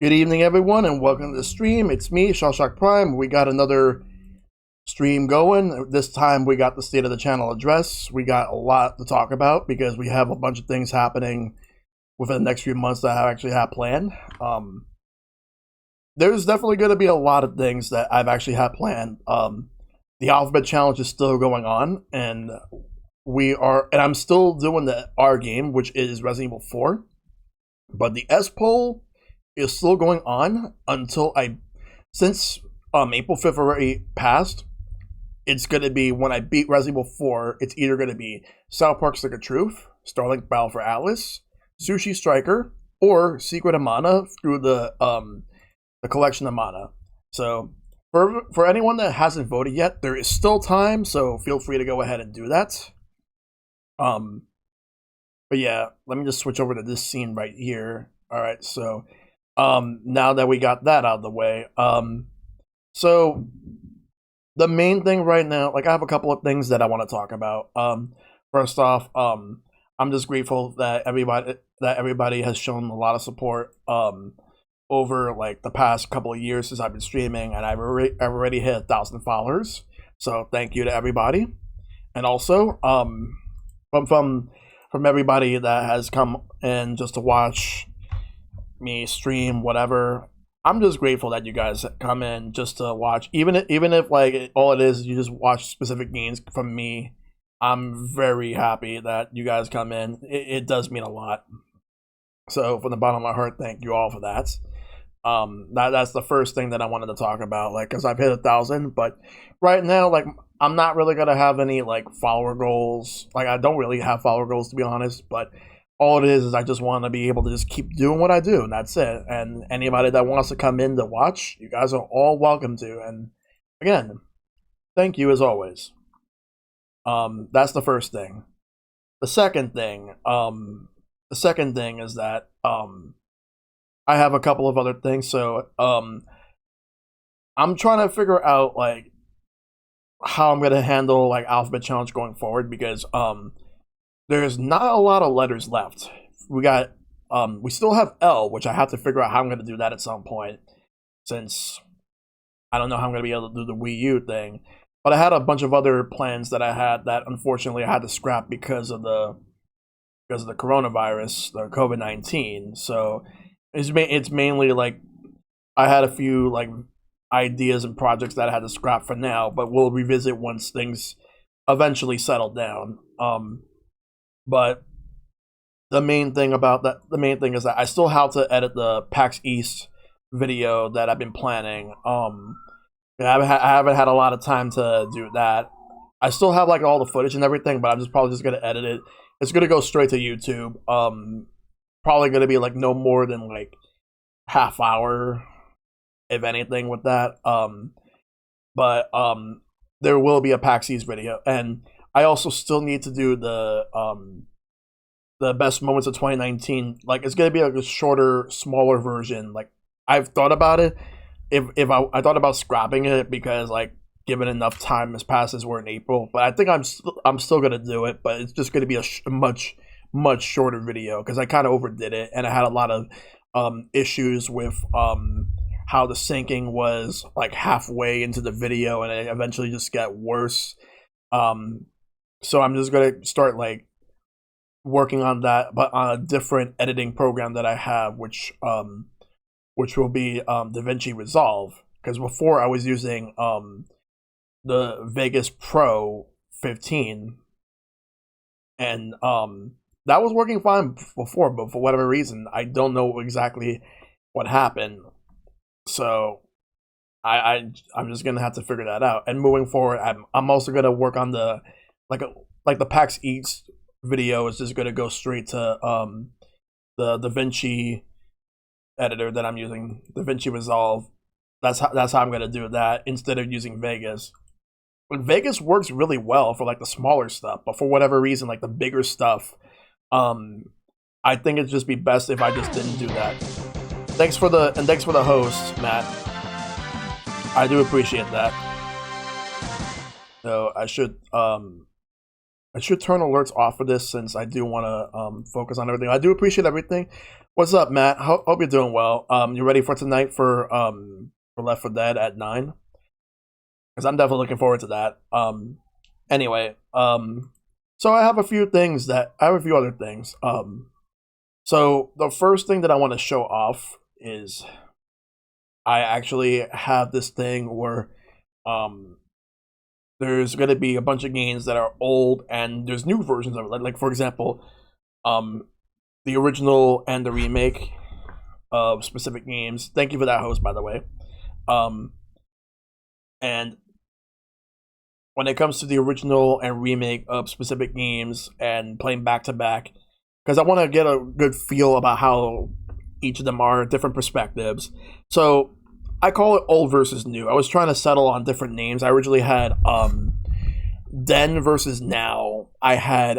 Good evening, everyone, and welcome to the stream. It's me, ShellshockPrime. We got another stream going. This time we got the state of the channel address. We got a lot to talk about because we have a bunch of things happening within the next few months that I actually have planned. There's definitely going to be a lot of things that I've actually had planned. The Alphabet Challenge is still going on, and I'm still doing the R game, which is Resident Evil 4. But the S poll is still going on since April 5th already passed. It's going to be when I beat Resident Evil 4, it's either going to be South Park Stick of Truth, Starlink Battle for Atlas, Sushi Striker, or Secret of Mana through the collection of mana. So for anyone that hasn't voted yet, there is still time, so feel free to go ahead and do that. But yeah, let me just switch over to this scene right here. All right, so now that we got that out of the way, so the main thing right now, like I have a couple of things that I want to talk about. First off, I'm just grateful that everybody has shown a lot of support over like the past couple of years since I've been streaming, and I've already hit 1,000 followers. So thank you to everybody, and also from everybody that has come in just to watch me stream, whatever. I'm just grateful that you guys come in just to watch, even if like all it is you just watch specific games from me. I'm very happy that you guys come in. It does mean a lot. So from the bottom of my heart, thank you all for that. That's the first thing that I wanted to talk about, like, because I've hit 1,000, but right now, like, I'm not really gonna have any like follower goals. Like, I don't really have follower goals, to be honest, but all it is I just want to be able to just keep doing what I do, and that's it. And anybody that wants to come in to watch, you guys are all welcome to. And again, thank you as always. That's the first thing. The second thing is that I have a couple of other things. So I'm trying to figure out like how I'm gonna handle like Alphabet Challenge going forward, because there's not a lot of letters left. We still have L, which I have to figure out how I'm gonna do that at some point, since I don't know how I'm gonna be able to do the Wii U thing. But I had a bunch of other plans that I had that unfortunately I had to scrap because of the coronavirus, the COVID-19. So it's mainly like I had a few like ideas and projects that I had to scrap for now, but we'll revisit once things eventually settle down. But the main thing is that I still have to edit the PAX East video that I've been planning. I haven't had a lot of time to do that. I still have like all the footage and everything, but I'm probably just gonna edit it. It's gonna go straight to YouTube. Probably gonna be like no more than like half hour, if anything, with that. But there will be a PAX East video, and I also still need to do the best moments of 2019. Like, it's gonna be like a shorter, smaller version. Like, I've thought about it. If I thought about scrapping it, because like given enough time has passed as we're in April, but I think I'm still gonna do it. But it's just gonna be a much shorter video because I kind of overdid it, and I had a lot of issues with how the syncing was like halfway into the video, and it eventually just got worse. So I'm just gonna start like working on that, but on a different editing program that I have, which will be DaVinci Resolve. Because before I was using the Vegas Pro 15, and that was working fine before, but for whatever reason, I don't know exactly what happened. So I'm just gonna have to figure that out. And moving forward, I'm also gonna work on the the PAX East video is just gonna go straight to the DaVinci editor that I'm using, DaVinci Resolve. That's how I'm gonna do that instead of using Vegas. But Vegas works really well for like the smaller stuff, but for whatever reason, like the bigger stuff, I think it'd just be best if I just didn't do that. Thanks for the host, Matt. I do appreciate that. So I should turn alerts off for this, since I do want to focus on everything. I do appreciate everything. What's up, Matt? Hope you're doing well. You ready for tonight for Left 4 Dead at 9? Because I'm definitely looking forward to that. Anyway, so I have a few other things. So the first thing that I want to show off is I actually have this thing where um there's gonna be a bunch of games that are old and there's new versions of it. Like for example, um the original and the remake of specific games. Thank you for that host, by the way. Um, and when it comes to the original and remake of specific games and playing back to back, because I want to get a good feel about how each of them are, different perspectives. So I call it old versus new. I was trying to settle on different names. I originally had then versus now. I had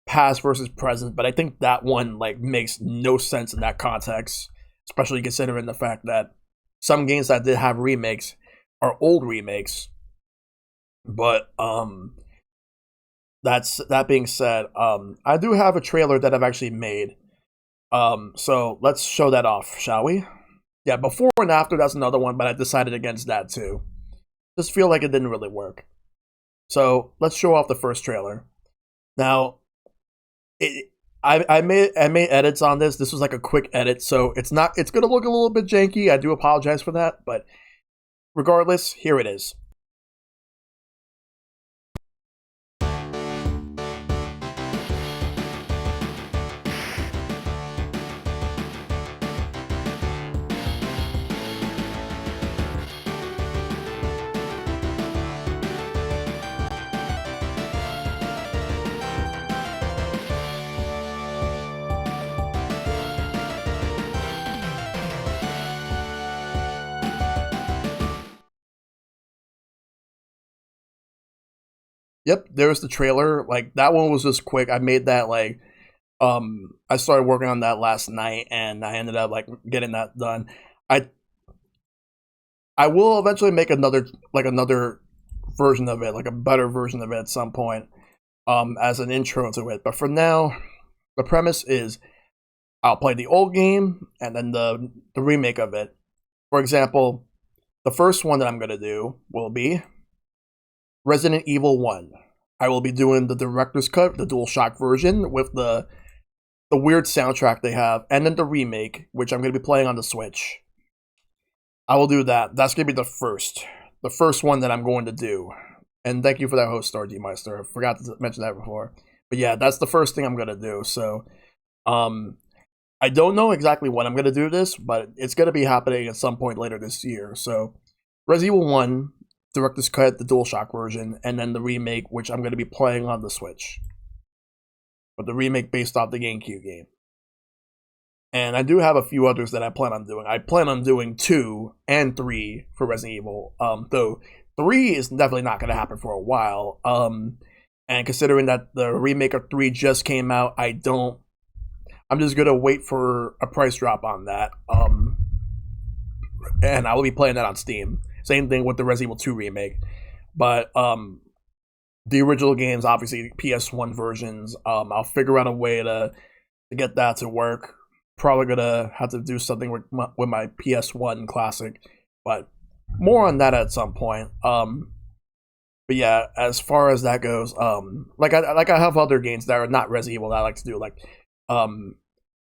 past versus present, but I think that one like makes no sense in that context, especially considering the fact that some games that did have remakes are old remakes. But that being said, I do have a trailer that I've actually made. So let's show that off, shall we? Yeah, before and after, that's another one, but I decided against that too. Just feel like it didn't really work. So let's show off the first trailer. Now, I made edits on this. This was like a quick edit, so it's gonna look a little bit janky. I do apologize for that, but regardless, here it is. Yep, there's the trailer. Like that one was just quick. I made that like I started working on that last night and I ended up like getting that done. I I will eventually make another version of it, like a better version of it at some point, as an intro to it. But for now, the premise is I'll play the old game and then the remake of it. For example, the first one that I'm gonna do will be Resident Evil 1. I will be doing the director's cut, the DualShock version with the weird soundtrack they have, and then the remake, which I'm going to be playing on the Switch. I will do that. That's going to be the first one that I'm going to do. And thank you for that host, Star D Meister. I forgot to mention that before. But yeah, that's the first thing I'm going to do. So, I don't know exactly when I'm going to do this, but it's going to be happening at some point later this year. So, Resident Evil 1, director's cut, the DualShock version, and then the remake, which I'm going to be playing on the Switch. But the remake based off the GameCube game. And I do have a few others that I plan on doing. I plan on doing 2 and 3 for Resident Evil. Though 3 is definitely not going to happen for a while. And considering that the remake of 3 just came out, I'm just going to wait for a price drop on that. And I will be playing that on Steam. Same thing with the Resident Evil 2 remake. But the original games, obviously PS1 versions, I'll figure out a way to get that to work. Probably gonna have to do something with my PS1 classic, but more on that at some point. But yeah, as far as that goes, like I have other games that are not Resident Evil that I like to do, like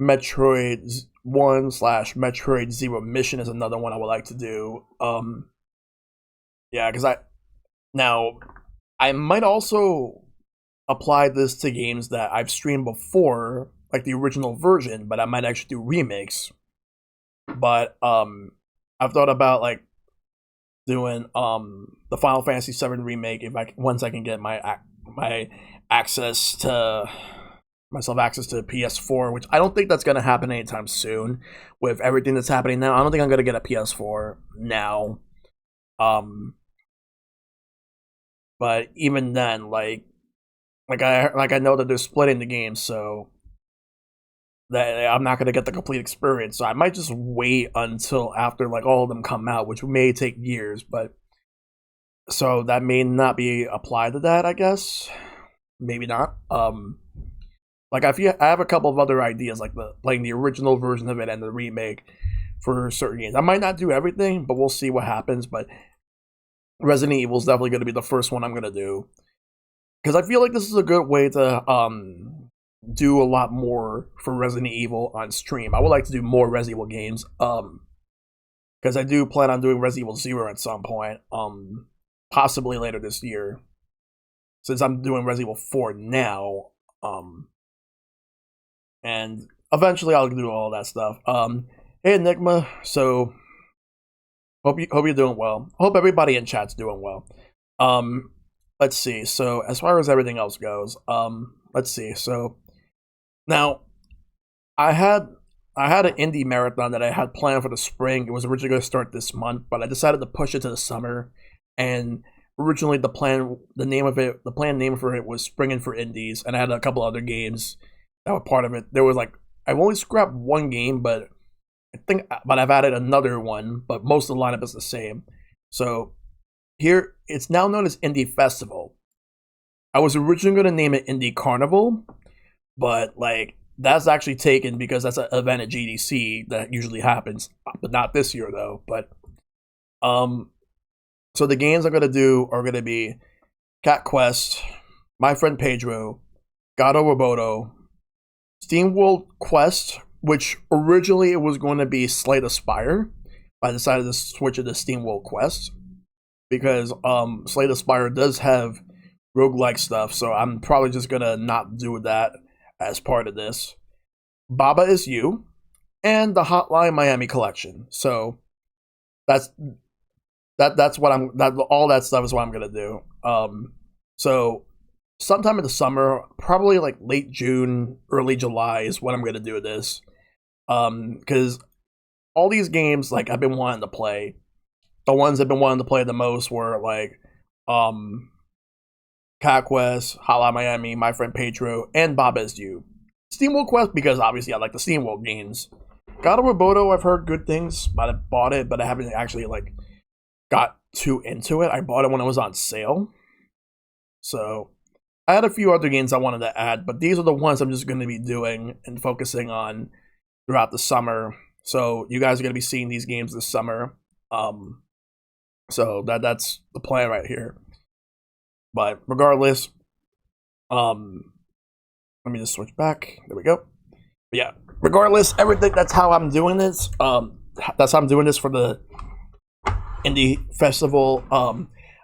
Metroid 1 slash Metroid Zero Mission is another one I would like to do. Yeah, because I might also apply this to games that I've streamed before, like the original version, but I might actually do remakes. But I've thought about like doing the Final Fantasy VII remake if once I can get my access to PS4, which I don't think that's gonna happen anytime soon with everything that's happening now. I don't think I'm gonna get a PS4 now. But even then, I know that they're splitting the game, so that I'm not gonna get the complete experience. So I might just wait until after like all of them come out, which may take years. But so that may not be applied to that, I guess. Maybe not. Like I have a couple of other ideas, like playing the original version of it and the remake for certain games. I might not do everything, but we'll see what happens. But Resident Evil is definitely going to be the first one I'm going to do because I feel like this is a good way to do a lot more for Resident Evil on stream. I would like to do more Resident Evil games because I do plan on doing Resident Evil 0 at some point, possibly later this year. Since I'm doing Resident Evil 4 now, and eventually I'll do all that stuff. Hey Enigma, so hope you're doing well. Hope everybody in chat's doing well. Let's see. So as far as everything else goes, let's see. So now I had an indie marathon that I had planned for the spring. It was originally going to start this month, but I decided to push it to the summer. And originally the planned name for it was Springin' for Indies, and I had a couple other games that were part of it. There was like I've only scrapped one game, but I've added another one, but most of the lineup is the same. So here it's now known as Indie Festival. I was originally going to name it Indie Carnival, but like that's actually taken because that's an event at GDC that usually happens, but not this year though. But so the games I'm going to do are going to be Cat Quest, My Friend Pedro, Gato Roboto, SteamWorld Quest, which originally it was going to be Slay the Spire. I decided to switch it to SteamWorld Quest because Slay the Spire does have roguelike stuff, so I'm probably just going to not do that as part of this. Baba Is You, and the Hotline Miami collection. So that's what all that stuff is what I'm gonna do. So sometime in the summer, probably like late June, early July is when I'm gonna do this. Because all these games like I've been wanting to play. The ones I've been wanting to play the most were like Cat Quest, Hotline Miami, My Friend Pedro, and Bob Is You. SteamWorld Quest because obviously I like the SteamWorld games. God of Roboto, I've heard good things, but I bought it, but I haven't actually like got too into it. I bought it when it was on sale. So I had a few other games I wanted to add, but these are the ones I'm just going to be doing and focusing on throughout the summer. So you guys are going to be seeing these games this summer. So that's the plan right here. But regardless, let me just switch back. There we go. But yeah, regardless, everything. That's how I'm doing this. That's how I'm doing this for the indie festival.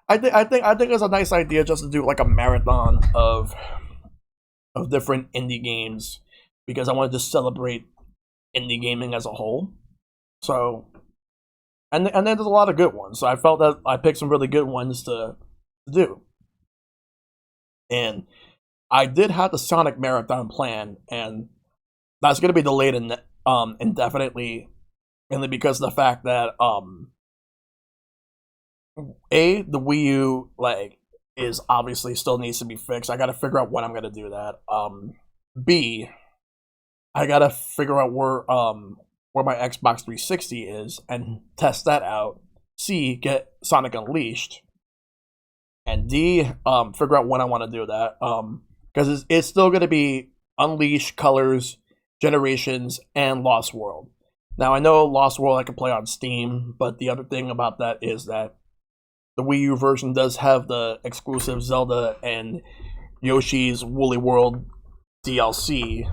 I think it's a nice idea just to do like a marathon of different indie games because I want to just celebrate indie gaming as a whole. So, and then there's a lot of good ones. So I felt that I picked some really good ones to do. And I did have the Sonic Marathon plan, and that's going to be delayed indefinitely, mainly because of the fact that the Wii U is obviously still needs to be fixed. I got to figure out when I'm going to do that. B, I got to figure out where my Xbox 360 is and test that out. C, get Sonic Unleashed. And D, figure out when I want to do that. Because it's still going to be Unleashed, Colors, Generations, and Lost World. Now, I know Lost World I can play on Steam, but the other thing about that is that the Wii U version does have the exclusive Zelda and Yoshi's Woolly World DLC.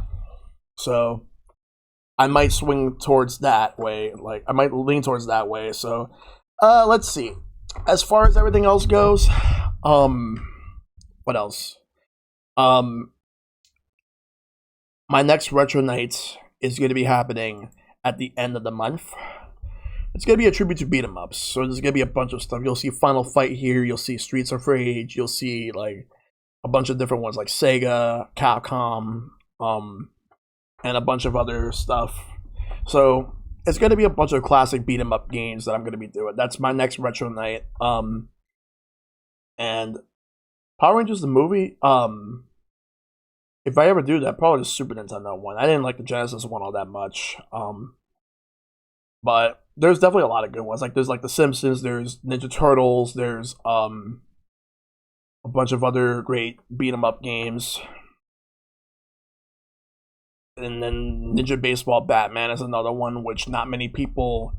So I might swing towards that way. Like, I might lean towards that way. So, let's see. As far as everything else goes, what else? My next Retro Night is going to be happening at the end of the month. It's going to be a tribute to beat 'em ups. So there's going to be a bunch of stuff. You'll see Final Fight here. You'll see Streets of Rage. You'll see like a bunch of different ones like Sega, Capcom, and a bunch of other stuff. So it's going to be a bunch of classic beat 'em up games that I'm going to be doing. That's my next Retro Night. And Power Rangers the movie, if I ever do that, probably the Super Nintendo one. I didn't like the Genesis one all that much. But there's definitely a lot of good ones. Like there's like The Simpsons, there's Ninja Turtles, there's a bunch of other great beat 'em up games. and then Ninja Baseball Batman is another one which not many people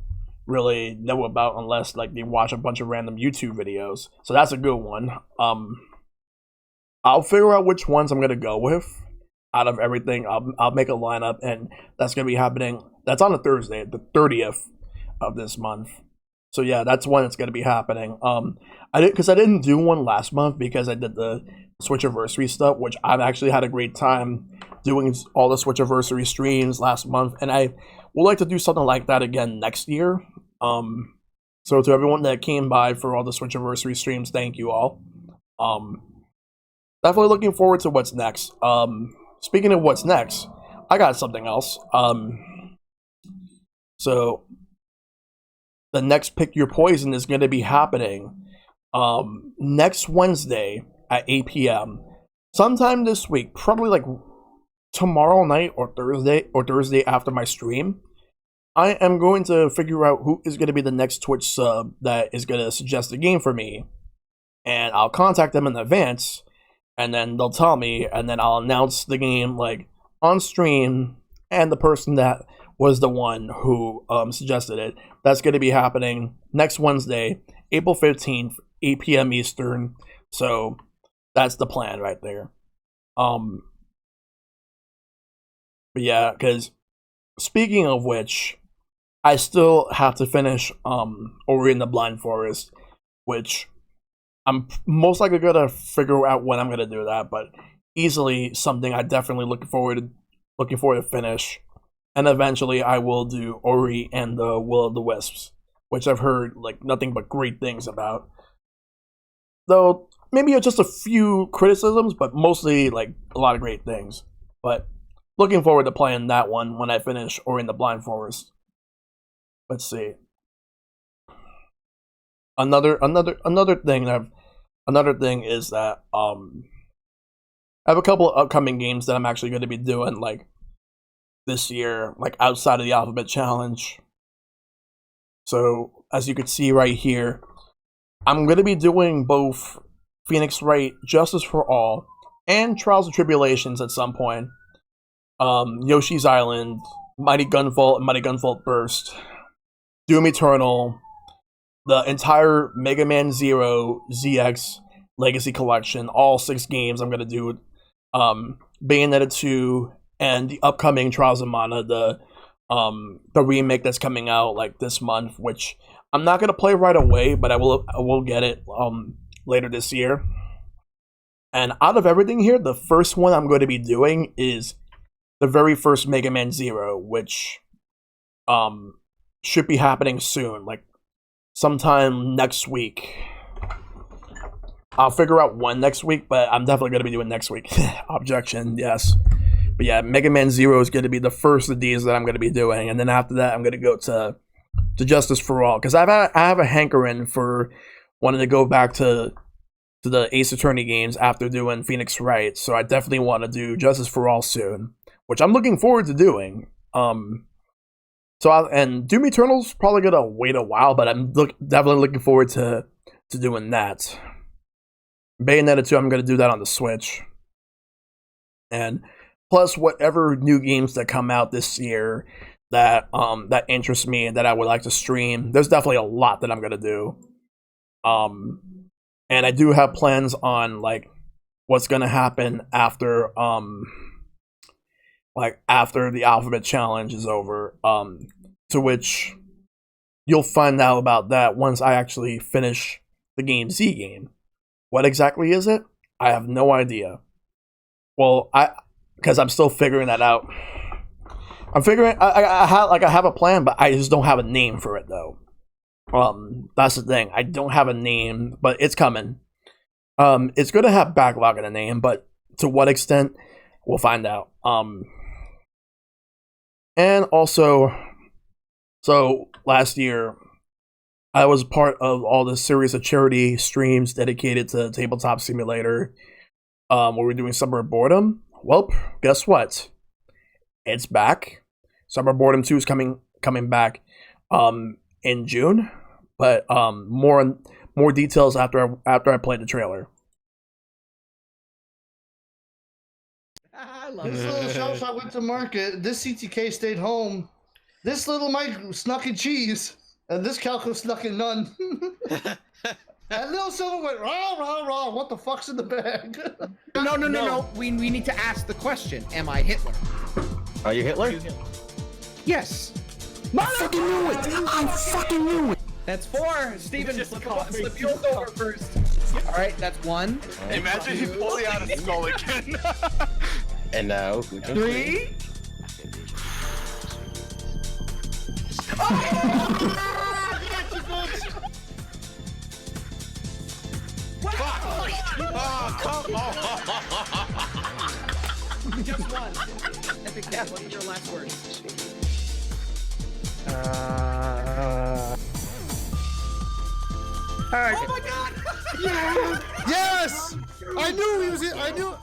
really know about unless like they watch a bunch of random YouTube videos. So that's a good one. I'll figure out which ones I'm gonna go with out of everything. I'll make a lineup, and that's gonna be happening. That's on a Thursday, the 30th of this month. So yeah, that's when it's gonna be happening. I didn't do one last month because I did the Switchiversary stuff, which I've actually had a great time doing all the Switchiversary streams last month, and I would like to do something like that again next year. So to everyone that came by for all the Switchiversary streams, thank you all. Definitely looking forward to what's next. Speaking of what's next, I got something else. So the next Pick Your Poison is going to be happening next Wednesday at 8 p.m. Sometime this week, probably like tomorrow night or Thursday after my stream. I am going to figure out who is going to be the next Twitch sub that is going to suggest a game for me, and I'll contact them in advance, and then they'll tell me, and then I'll announce the game like on stream, and the person that was the one who suggested it. That's going to be happening next Wednesday, April 15th, 8 p.m. Eastern. So that's the plan right there. But yeah, because speaking of which, I still have to finish Ori and the Blind Forest, which I'm most likely gonna figure out when I'm gonna do that, but easily something I definitely looking forward to finish. And eventually I will do Ori and the Will of the Wisps, which I've heard like nothing but great things about. Though maybe just a few criticisms, but mostly like a lot of great things. But looking forward to playing that one when I finish Ori and the Blind Forest. Let's see. Another thing is that I have a couple of upcoming games that I'm actually going to be doing like this year, like outside of the Alphabet Challenge. So as you can see right here, I'm going to be doing both Phoenix Wright Justice for All and Trials and Tribulations at some point. Yoshi's Island, Mighty Gunvolt, and Mighty Gunvolt Burst, Doom Eternal, the entire Mega Man Zero ZX Legacy Collection, all 6 games I'm going to do, Bayonetta 2, and the upcoming Trials of Mana, the remake that's coming out like this month, which I'm not going to play right away, but I will get it later this year. And out of everything here, the first one I'm going to be doing is the very first Mega Man Zero, which should be happening soon, like sometime next week. I'll figure out when next week, but I'm definitely going to be doing next week. Objection, yes. But yeah, Mega Man Zero is going to be the first of these that I'm going to be doing, and then after that, I'm going to go to Justice for All, because I have a hankering for wanting to go back to the Ace Attorney games after doing Phoenix Wright, so I definitely want to do Justice for All soon, which I'm looking forward to doing. And Doom Eternal's probably gonna wait a while, but I'm definitely looking forward to doing that. Bayonetta 2, I'm gonna do that on the Switch, and plus whatever new games that come out this year that that interest me and that I would like to stream. There's definitely a lot that I'm gonna do. And I do have plans on like what's gonna happen after after the Alphabet Challenge is over. To which you'll find out about that once I actually finish the Game Z game. What exactly is it? I have no idea. Well, because I'm still figuring that out. I'm figuring I have a plan, but I just don't have a name for it though. That's the thing. I don't have a name, but it's coming. It's gonna have backlog in the name, but to what extent, we'll find out. And also, so last year, I was part of all the series of charity streams dedicated to Tabletop Simulator, where we're doing Summer of Boredom. Well, guess what? It's back. Summer of Boredom 2 is coming back in June, but more details after I play the trailer. I love This it. little shell shot went to market. This CTK stayed home. This little Mike snuck in cheese, and this Calco snuck in none. And little Silver went rah rah rah. What the fuck's in the bag? No. We need to ask the question. Am I Hitler? Are you Hitler? Yes. I fucking knew it! I fucking knew it! That's 4. Steven, slip yours over first. All right, that's 1. Imagine you pulling out a skull again. And now, 3. Oh, come on. Just 1. Epic Cat, what are your last words? Oh my god! Yes! I knew he was it. I knew. No.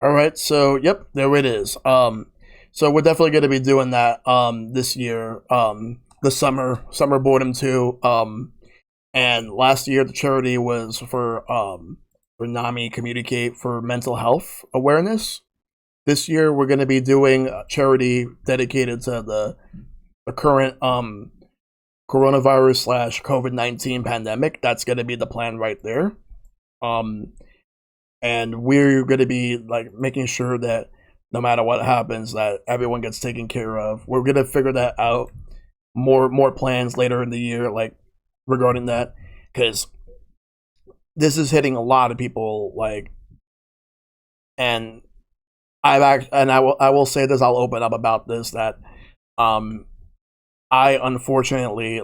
All right, so yep, there it is. So we're definitely going to be doing that this year. The summer boredom 2. And last year the charity was for NAMI Communicate for mental health awareness. This year we're going to be doing a charity dedicated to the current coronavirus / COVID-19 pandemic. That's going to be the plan right there. And we're going to be like making sure that no matter what happens, that everyone gets taken care of. We're going to figure that out. More plans later in the year, like regarding that, because this is hitting a lot of people. Like, and I will say this. I'll open up about this. That I unfortunately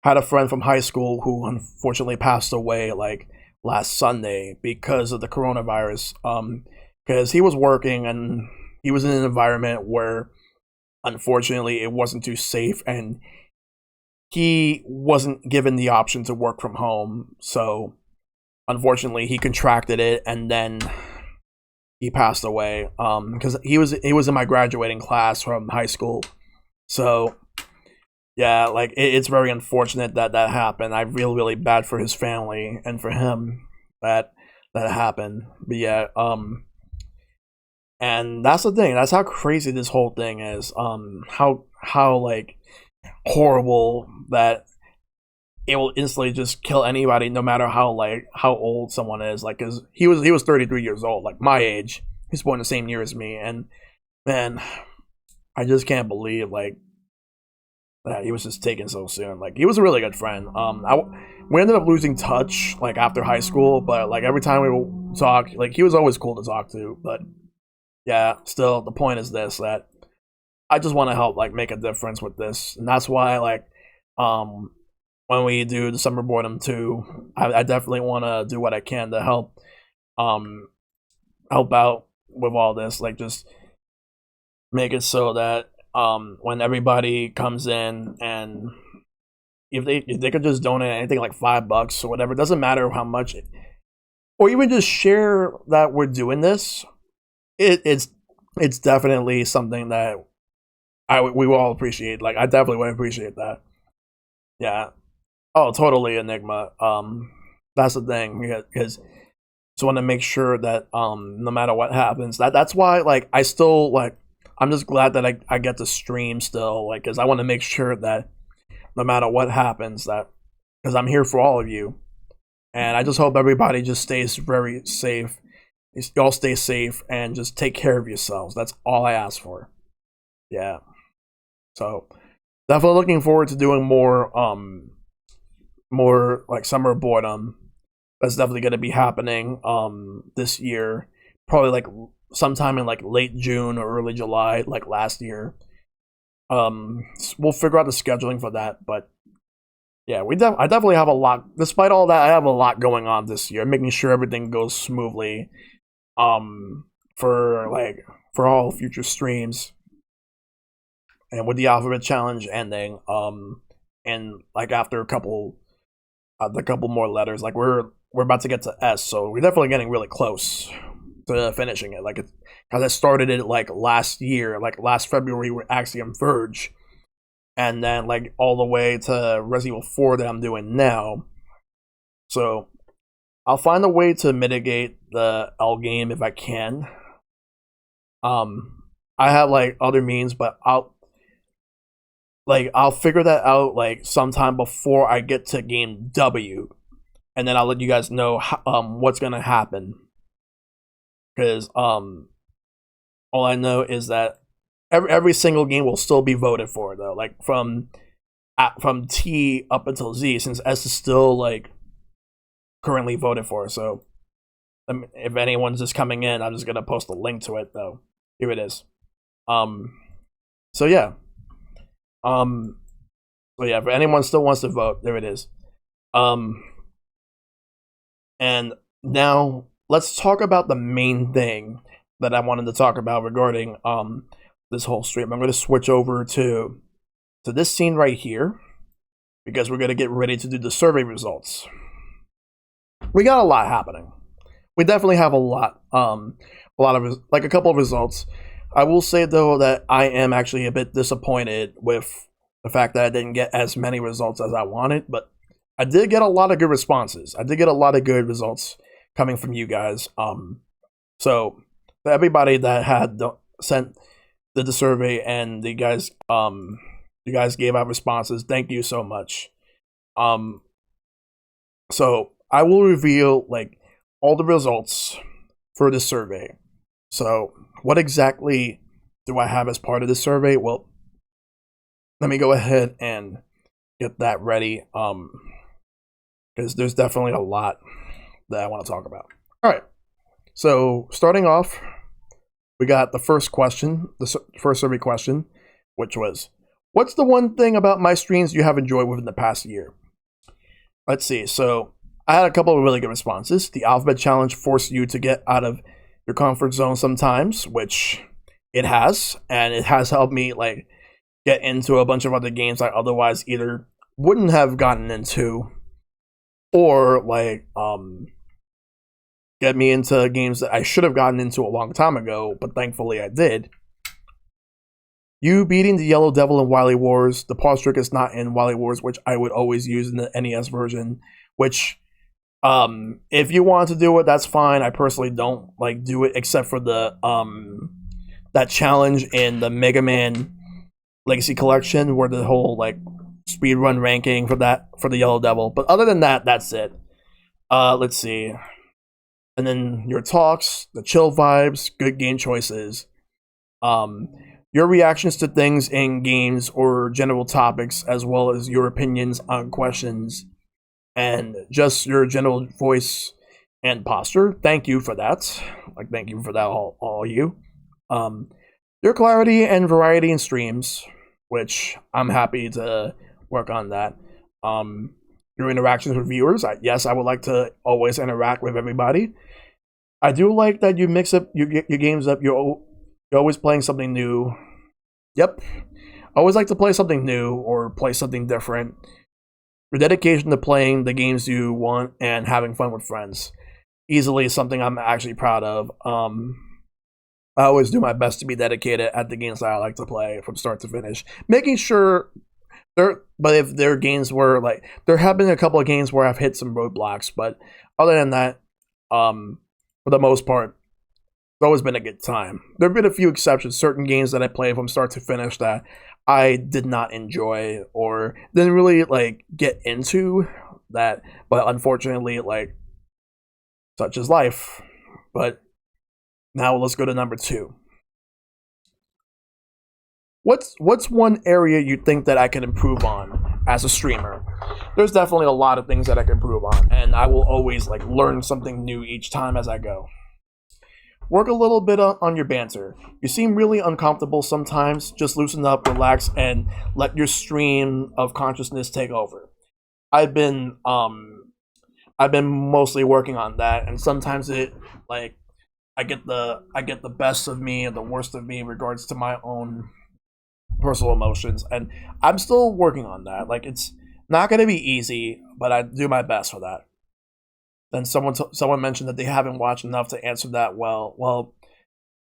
had a friend from high school who unfortunately passed away last Sunday because of the coronavirus. Because he was working and he was in an environment where unfortunately it wasn't too safe, and he wasn't given the option to work from home. So unfortunately he contracted it, and then he passed away. Because he was in my graduating class from high school. So yeah, it's very unfortunate that happened. I feel really bad for his family and for him that happened. But yeah, and that's the thing. That's how crazy this whole thing is. How horrible that it will instantly just kill anybody, no matter how old someone is. Cause he was 33 years old, like my age. He's born the same year as me, and man, I just can't believe that he was just taken so soon. He was a really good friend. We ended up losing touch after high school, but every time we would talk, he was always cool to talk to. But yeah, still the point is this, that I just want to help make a difference with this, and that's why when we do the summer boredom 2, I definitely want to do what I can to help out with all this, just make it so that when everybody comes in, and if they could just donate anything like $5 or whatever, it doesn't matter how much, or even just share that we're doing this. It's definitely something that we will all appreciate. I definitely would appreciate that. Yeah. Oh, totally, Enigma. That's the thing, because just want to make sure that no matter what happens, that's why I still I'm just glad that I get to stream still, because I want to make sure that no matter what happens, that because I'm here for all of you, and I just hope everybody just stays very safe. Y'all stay safe and just take care of yourselves. That's all I ask for. Yeah. So definitely looking forward to doing more summer boredom. That's definitely going to be happening this year, probably sometime in late June or early July, last year. We'll figure out the scheduling for that, but yeah, I definitely have a lot. Despite all that, I have a lot going on this year, making sure everything goes smoothly. For all future streams, and with the alphabet challenge ending, and after a couple more letters, we're we're about to get to S, so we're definitely getting really close to finishing it. Like, because I started it like last year, like last February with Axiom Verge, and then like all the way to Resident Evil 4 that I'm doing now. So I'll find a way to mitigate the L game if I can. I have like other means, but I'll figure that out like sometime before I get to game W, and then I'll let you guys know what's gonna happen. Because all I know is that every single game will still be voted for though, like from T up until Z, since S is still like currently voted for. So if anyone's just coming in, I'm just gonna post a link to it though. Here it is. So yeah. So yeah, if anyone still wants to vote, there it is. And now let's talk about the main thing that I wanted to talk about regarding this whole stream. I'm going to switch over to this scene right here because we're going to get ready to do the survey results. We got a lot happening. We definitely have a lot of like a couple of results. I will say though that I am actually a bit disappointed with the fact that I didn't get as many results as I wanted, but I did get a lot of good responses. I did get a lot of good results coming from you guys. So for everybody that had sent the survey and you guys gave out responses, thank you so much. So I will reveal like all the results for the survey. So what exactly do I have as part of the survey? Well, let me go ahead and get that ready. Because there's definitely a lot that I want to talk about. All right. So starting off, we got the first question, the first survey question, which was, what's the one thing about my streams you have enjoyed within the past year? Let's see. So I had a couple of really good responses. The alphabet challenge forced you to get out of your comfort zone sometimes, which it has, and it has helped me like get into a bunch of other games I otherwise either wouldn't have gotten into, or like get me into games that I should have gotten into a long time ago, but thankfully I did. You beating the Yellow Devil in Wily Wars. The pause trick is not in Wily Wars, which I would always use in the NES version, which if you want to do it, that's fine. I personally don't like do it except for the that challenge in the Mega Man Legacy Collection where the whole like speedrun ranking for the Yellow Devil. But other than that, that's it. Let's see. And then your talks, the chill vibes, good game choices. Your reactions to things in games or general topics, as well as your opinions on questions, and just your general voice and posture. Thank you for that. Like, thank you for that, all you. Your clarity and variety in streams, which I'm happy to work on that. Your interactions with viewers. Yes, I would like to always interact with everybody. I do like that you mix up your games up. You're always playing something new. Yep. I always like to play something new or play something different. Your dedication to playing the games you want and having fun with friends. Easily something I'm actually proud of. I always do my best to be dedicated at the games that I like to play from start to finish. Making sure but if there are games where like there have been a couple of games where I've hit some roadblocks, but other than that, for the most part, it's always been a good time. There have been a few exceptions, certain games that I play from start to finish that I did not enjoy or didn't really like get into that, but unfortunately, like, such is life. But now let's go to number 2. What's one area you think that I can improve on as a streamer? There's definitely a lot of things that I can improve on, and I will always like learn something new each time as I go. Work a little bit on your banter. You seem really uncomfortable sometimes. Just loosen up, relax, and let your stream of consciousness take over. I've been mostly working on that, and sometimes it like I get the best of me and the worst of me in regards to my own personal emotions, and I'm still working on that. Like, it's not going to be easy, but I do my best for that. then someone mentioned that they haven't watched enough to answer that well. Well,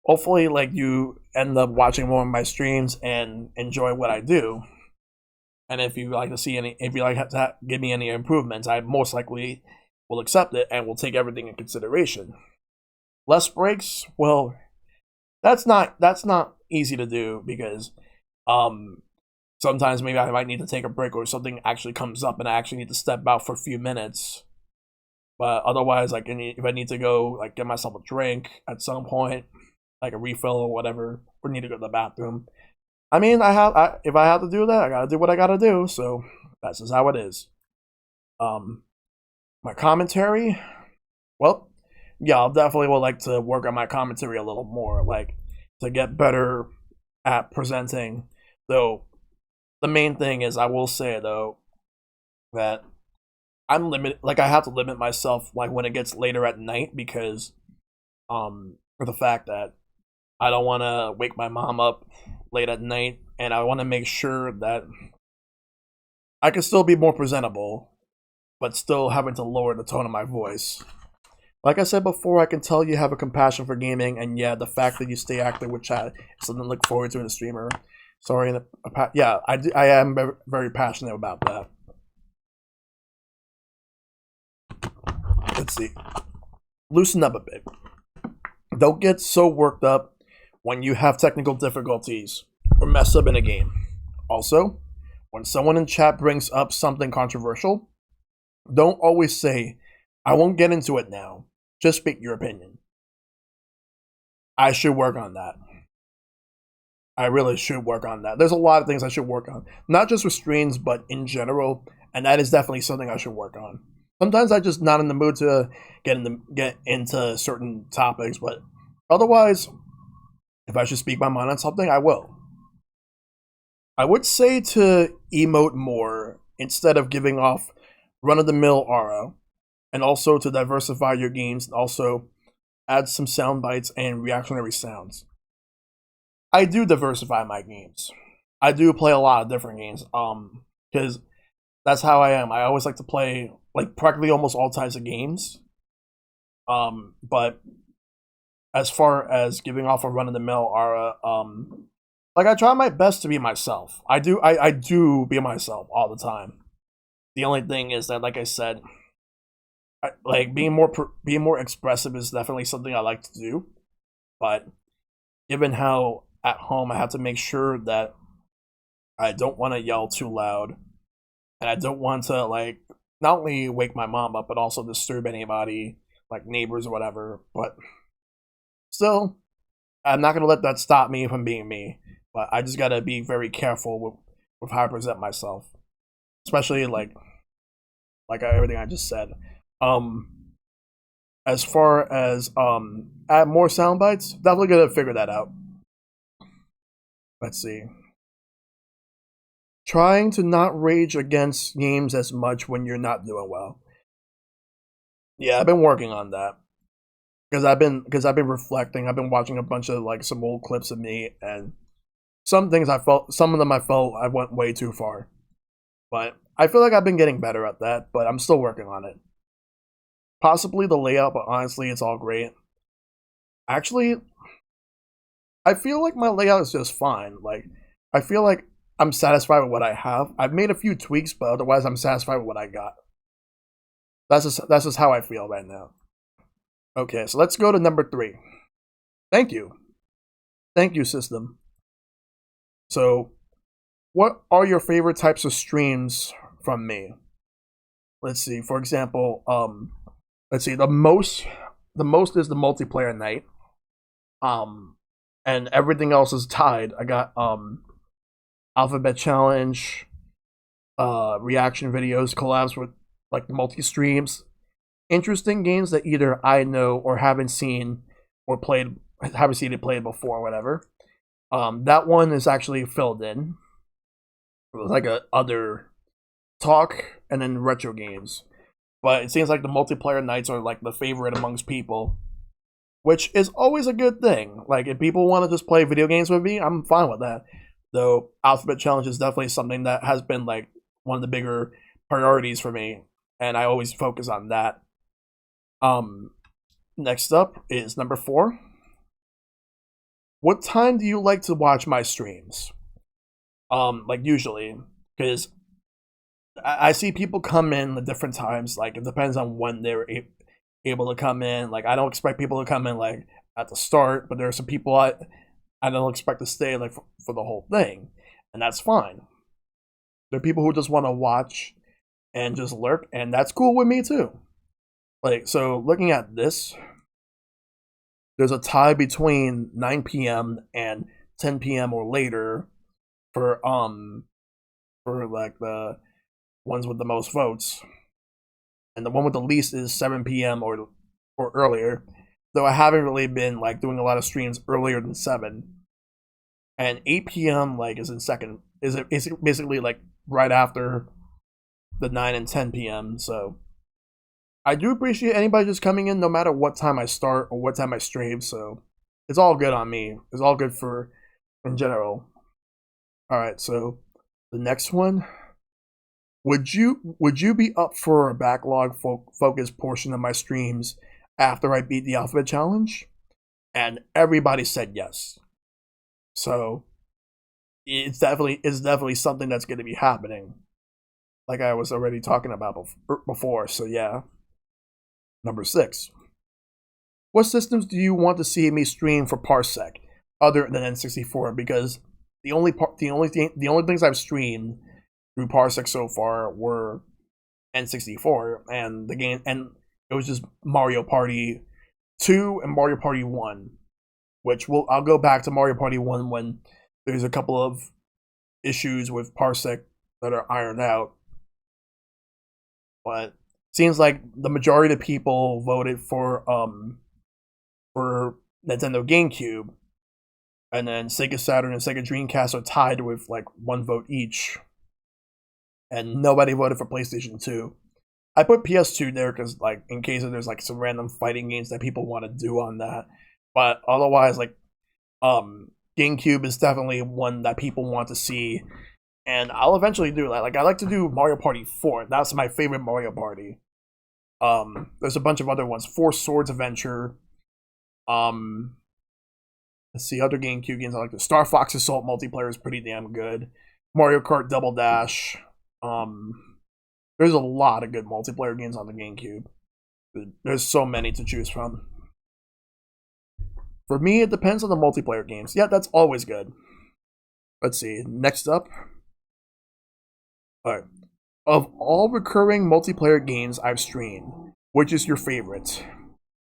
hopefully, like, you end up watching more of my streams and enjoy what I do. And if you like to see if you like to give me any improvements, I most likely will accept it and will take everything in consideration. Less breaks, well, that's not easy to do because sometimes maybe I might need to take a break or something actually comes up and I actually need to step out for a few minutes. But otherwise, like, if I need to go, like, get myself a drink at some point, like a refill or whatever, or need to go to the bathroom, I mean, if I have to do that, I gotta do what I gotta do. So that's just how it is. My commentary, well, yeah, I'll definitely would like to work on my commentary a little more, like to get better at presenting. Though the main thing is, I will say though that I'm limited. Like, I have to limit myself, like, when it gets later at night because, for the fact that I don't want to wake my mom up late at night, and I want to make sure that I can still be more presentable, but still having to lower the tone of my voice. Like I said before, I can tell you have a compassion for gaming, and yeah, the fact that you stay active with chat is something to look forward to in a streamer. Sorry, yeah, I am very passionate about that. Let's see. Loosen up a bit. Don't get so worked up when you have technical difficulties or mess up in a game. Also, when someone in chat brings up something controversial, don't always say, I won't get into it now. Just speak your opinion. I should work on that. I really should work on that. There's a lot of things I should work on. Not just with streams, but in general. And that is definitely something I should work on. Sometimes I'm just not in the mood to get into certain topics, but otherwise, if I should speak my mind on something, I will. I would say to emote more instead of giving off run-of-the-mill aura, and also to diversify your games, and also add some sound bites and reactionary sounds. I do diversify my games. I do play a lot of different games, because that's how I am. I always like to play, like, practically almost all types of games. But as far as giving off a run-of-the-mill aura, like, I try my best to be myself. I do be myself all the time. The only thing is that, like I said, like, being more expressive is definitely something I like to do. But given how at home I have to make sure that I don't want to yell too loud, and I don't want to, like, not only wake my mom up, but also disturb anybody, like neighbors or whatever. But still, I'm not going to let that stop me from being me. But I just got to be very careful with how I present myself. Especially, like everything I just said. As far as add more sound bites, definitely going to figure that out. Let's see. Trying to not rage against games as much when you're not doing well. Yeah, I've been working on that. Because I've been reflecting. I've been watching a bunch of, like, some old clips of me, and some of them I felt I went way too far. But I feel like I've been getting better at that, but I'm still working on it. Possibly the layout, but honestly, it's all great. Actually, I feel like my layout is just fine. Like, I feel like I'm satisfied with what I have. I've made a few tweaks, but otherwise I'm satisfied with what I got. That's just how I feel right now. Okay, so let's go to number 3. Thank you. Thank you, system. So, what are your favorite types of streams from me? Let's see. For example, let's see. The most is the multiplayer night. And everything else is tied. I got Alphabet Challenge, reaction videos, collabs with, like, multi-streams, interesting games that either I know or haven't seen or played, haven't seen it played before or whatever. That one is actually filled in. It was like a other talk and then retro games. But it seems like the multiplayer nights are, like, the favorite amongst people, which is always a good thing. Like, if people want to just play video games with me, I'm fine with that. Though Alphabet Challenge is definitely something that has been, like, one of the bigger priorities for me, and I always focus on that. Um, Next up is number 4. What time do you like to watch my streams? Like usually, because I see people come in at different times. Like it depends on when they're able to come in. Like I don't expect people to come in like at the start, but there are some people I don't expect to stay like for the whole thing, and that's fine. There are people who just want to watch and just lurk, and that's cool with me too. Like so, looking at this, there's a tie between 9 p.m. and 10 p.m. or later for like the ones with the most votes, and the one with the least is 7 p.m. or earlier. Though I haven't really been like doing a lot of streams earlier than 7, and 8 p.m. like is in second. Is it basically like right after the 9 and 10 p.m. So I do appreciate anybody just coming in, no matter what time I start or what time I stream. So it's all good on me. It's all good for in general. All right, so the next one. Would you be up for a backlog focus portion of my streams after I beat the alphabet challenge? And everybody said yes. So it's definitely something that's going to be happening. Like I was already talking about before. So yeah. Number 6. What systems do you want to see me stream for Parsec other than N64? Because the only things I've streamed through Parsec so far were N64 and the game, and it was just Mario Party 2 and Mario Party 1, which I'll go back to Mario Party 1 when there's a couple of issues with Parsec that are ironed out. But seems like the majority of people voted for Nintendo GameCube, and then Sega Saturn and Sega Dreamcast are tied with like 1 vote each, and nobody voted for PlayStation 2. I put PS2 there because like in case there's like some random fighting games that people want to do on that, but otherwise like GameCube is definitely one that people want to see, and I'll eventually do that. Like I like to do Mario Party 4. That's my favorite Mario Party. There's a bunch of other ones. Four Swords Adventure. Let's see, other GameCube games I like. The Star Fox Assault multiplayer is pretty damn good. Mario Kart Double Dash. There's a lot of good multiplayer games on the GameCube. There's so many to choose from. For me, it depends on the multiplayer games. Yeah, that's always good. Let's see. Next up. Alright. Of all recurring multiplayer games I've streamed, which is your favorite?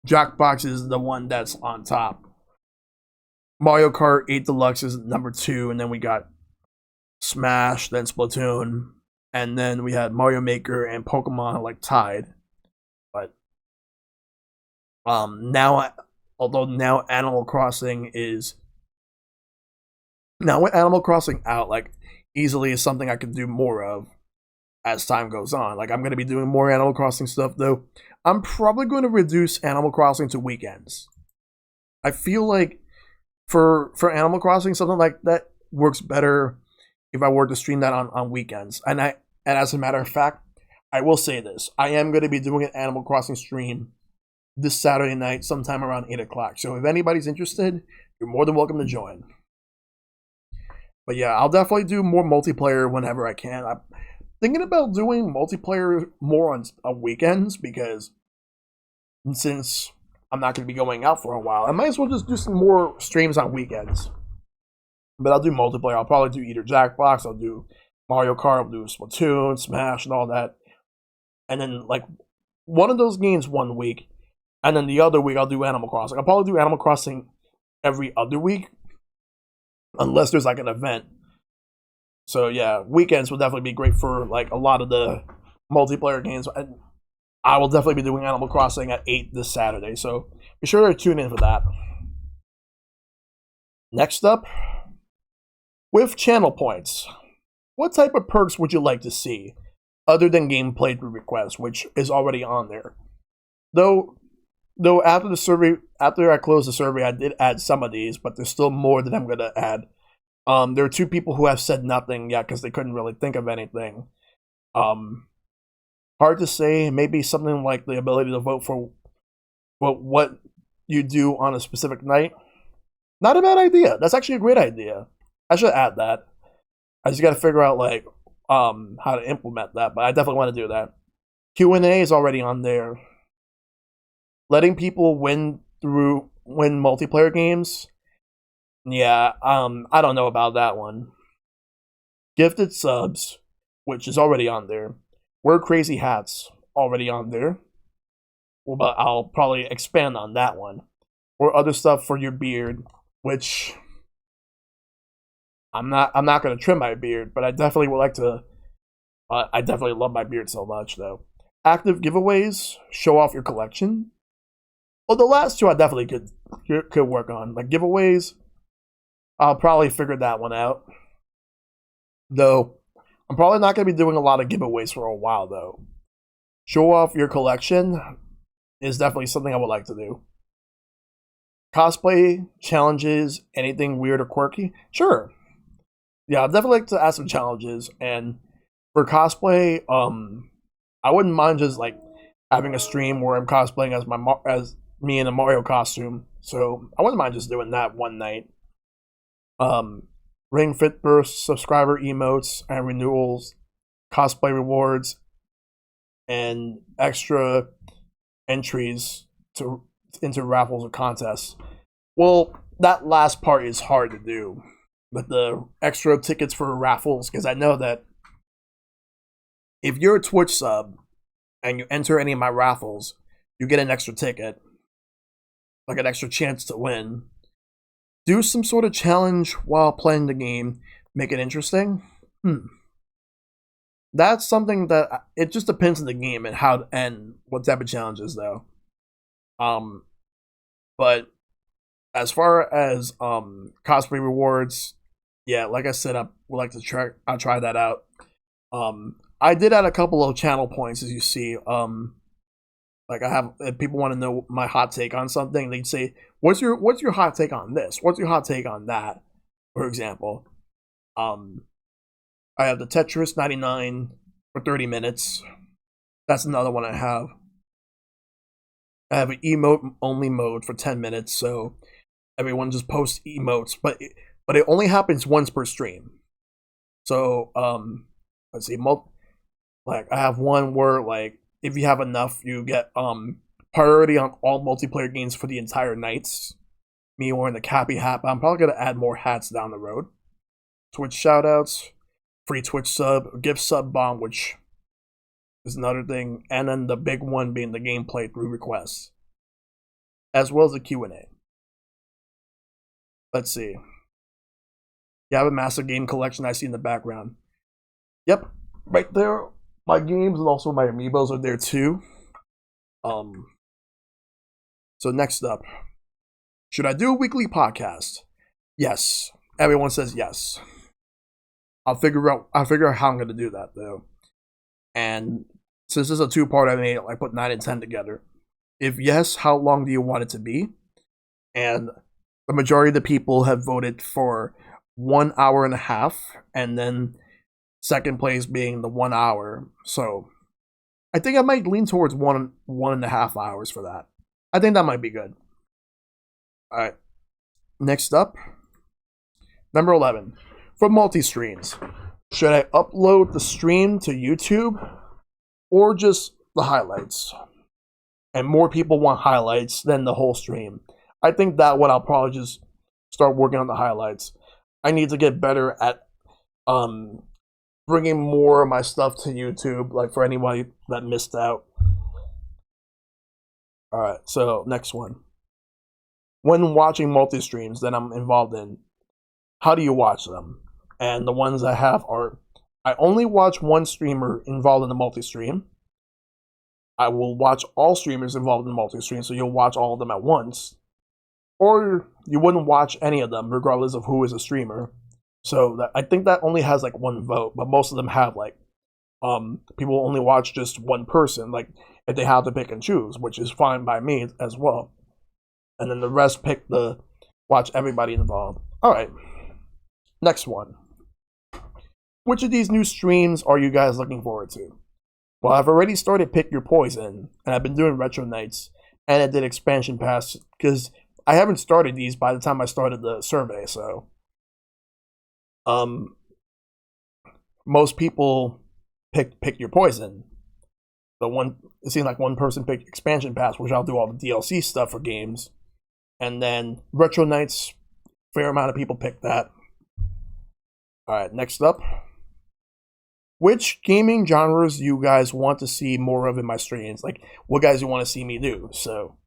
Jackbox is the one that's on top. Mario Kart 8 Deluxe is number 2, and then we got Smash, then Splatoon, and then we had Mario Maker and Pokemon like tied. But now Animal Crossing out, like easily is something I could do more of as time goes on. Like I'm going to be doing more Animal Crossing stuff, though I'm probably going to reduce Animal Crossing to weekends. I feel like for Animal Crossing, something like that works better if I were to stream that on weekends. And as a matter of fact, I will say this: I am going to be doing an Animal Crossing stream this Saturday night, sometime around 8 o'clock. So if anybody's interested, you're more than welcome to join. But yeah, I'll definitely do more multiplayer whenever I can. I'm thinking about doing multiplayer more on weekends, because since I'm not going to be going out for a while, I might as well just do some more streams on weekends. But I'll do multiplayer. I'll probably do either Jackbox, I'll do Mario Kart, I'll do Splatoon, Smash, and all that. And then like one of those games one week, and then the other week I'll do Animal Crossing. I'll probably do Animal Crossing every other week, unless there's like an event. So yeah, weekends will definitely be great for like a lot of the multiplayer games. And I will definitely be doing Animal Crossing at 8 this Saturday, so be sure to tune in for that. Next up, with channel points, what type of perks would you like to see, other than gameplay through requests, which is already on there? Though after I closed the survey, I did add some of these, but there's still more that I'm gonna add. There are 2 people who have said nothing yet because they couldn't really think of anything. Hard to say. Maybe something like the ability to vote for but what you do on a specific night, not a bad idea. That's actually a great idea. I should add that. I just got to figure out like how to implement that, but I definitely want to do that. Q&A is already on there. Letting people win multiplayer games. Yeah, I don't know about that one. Gifted subs, which is already on there. Wear crazy hats, already on there. Well, but I'll probably expand on that one. Or other stuff for your beard, which I'm not gonna trim my beard, but I definitely would like to. I definitely love my beard so much, though. Active giveaways, show off your collection. Well, the last two I definitely could work on. Like giveaways, I'll probably figure that one out. Though, I'm probably not going to be doing a lot of giveaways for a while, though. Show off your collection is definitely something I would like to do. Cosplay, challenges, anything weird or quirky? Sure. Yeah, I'd definitely like to add some challenges. And for cosplay, I wouldn't mind just like having a stream where I'm cosplaying as me in a Mario costume. So I wouldn't mind just doing that one night. Ring Fit Burst, subscriber emotes and renewals, cosplay rewards, and extra entries into raffles or contests. Well, that last part is hard to do, but the extra tickets for raffles, because I know that if you're a Twitch sub and you enter any of my raffles, you get an extra ticket, like an extra chance to win. Do some sort of challenge while playing the game, make it interesting. That's something that it just depends on the game and what type of challenges, though. But as far as cosplay rewards, yeah, like I said, I would like to try. I'll try that out. I did add a couple of channel points, as you see. Like I have, if people want to know my hot take on something, they'd say, "What's your hot take on this? What's your hot take on that?" For example, I have the Tetris 99 for 30 minutes. That's another one I have. I have an emote only mode for 10 minutes, so everyone just posts emotes, but it only happens once per stream. So let's see, like I have one where like if you have enough, you get priority on all multiplayer games for the entire nights. Me wearing the Cappy hat, but I'm probably gonna add more hats down the road. Twitch shoutouts, free Twitch sub, gift sub bomb, which is another thing, and then the big one being the gameplay through requests, as well as the Q&A. Let's see. You have a massive game collection I see in the background. Yep, right there. My games and also my amiibos are there too. So next up, should I do a weekly podcast? Yes. Everyone says yes. I'll figure out how I'm gonna do that though. And since this is a two-part, I put 9 and 10 together. If yes, how long do you want it to be? And the majority of the people have voted for 1 hour and a half, and then second place being the 1 hour. So I think I might lean towards 1.5 hours for that. I think that might be good. Alright. Next up, number 11. For multi-streams, should I upload the stream to YouTube or just the highlights? And more people want highlights than the whole stream. I think that one I'll probably just start working on the highlights. I need to get better at bringing more of my stuff to YouTube, like for anybody that missed out. Alright, so next one. When watching multi-streams that I'm involved in, how do you watch them? And the ones I have are, I only watch one streamer involved in the multi-stream. I will watch all streamers involved in the multi-stream, so you'll watch all of them at once. Or you wouldn't watch any of them, regardless of who is a streamer. So I think that only has like one vote, but most of them have like, people only watch just one person, like if they have to pick and choose, which is fine by me as well. And then the rest watch everybody involved. Alright, next one. Which of these new streams are you guys looking forward to? Well, I've already started Pick Your Poison, and I've been doing retro nights, and it did expansion pass because I haven't started these by the time I started the survey. So, most people pick your poison. It seemed like one person picked expansion pass, which I'll do all the DLC stuff for games, and then Retro Nights. Fair amount of people picked that. All right, next up. Which gaming genres do you guys want to see more of in my streams? Like, what guys you want to see me do? So,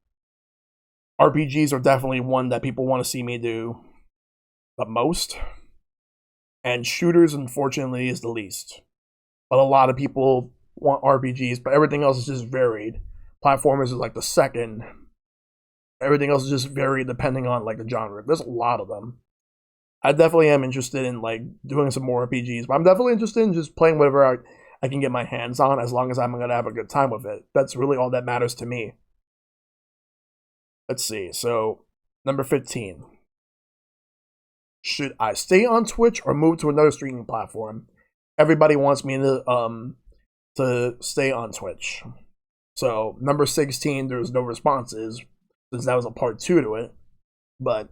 RPGs are definitely one that people want to see me do the most. And shooters, unfortunately, is the least. But a lot of people want RPGs, but everything else is just varied. Platformers is like the second. Everything else is just varied depending on like the genre. There's a lot of them. I definitely am interested in like doing some more RPGs, but I'm definitely interested in just playing whatever I can get my hands on as long as I'm gonna have a good time with it. That's really all that matters to me. Let's see. So, number 15. Should I stay on Twitch or move to another streaming platform? Everybody wants me to stay on Twitch. So, number 16, there's no responses since that was a part 2 to it. But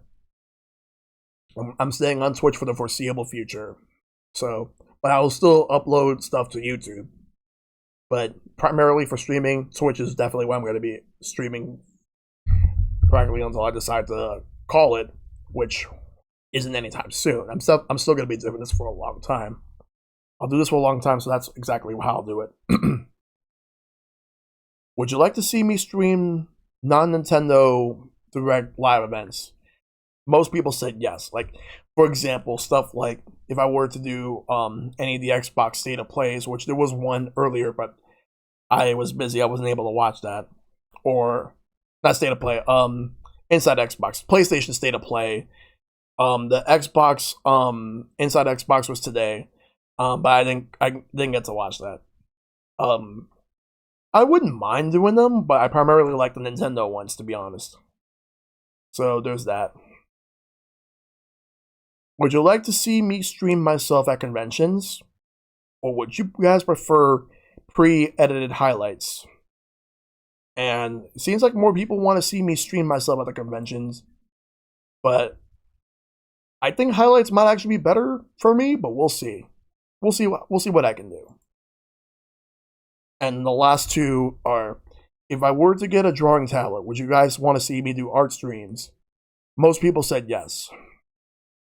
I'm staying on Twitch for the foreseeable future. So, but I will still upload stuff to YouTube. But primarily for streaming, Twitch is definitely where I'm going to be streaming practically until I decide to call it, which isn't anytime soon. I'm still going to be doing this for a long time. I'll do this for a long time, so that's exactly how I'll do it. Would you like to see me stream non-Nintendo Direct live events? Most people said yes. Like, for example, stuff like if I were to do any of the Xbox State of Plays, which there was one earlier, but I was busy, I wasn't able to watch that. Or not State of Play, Inside Xbox, PlayStation State of Play. The Xbox, Inside Xbox was today, but I didn't get to watch that. I wouldn't mind doing them, but I primarily like the Nintendo ones, to be honest. So there's that. Would you like to see me stream myself at conventions? Or would you guys prefer pre-edited highlights? And it seems like more people want to see me stream myself at the conventions. But I think highlights might actually be better for me, but we'll see. We'll see what I can do. And the last two are, if I were to get a drawing tablet, would you guys want to see me do art streams? Most people said yes.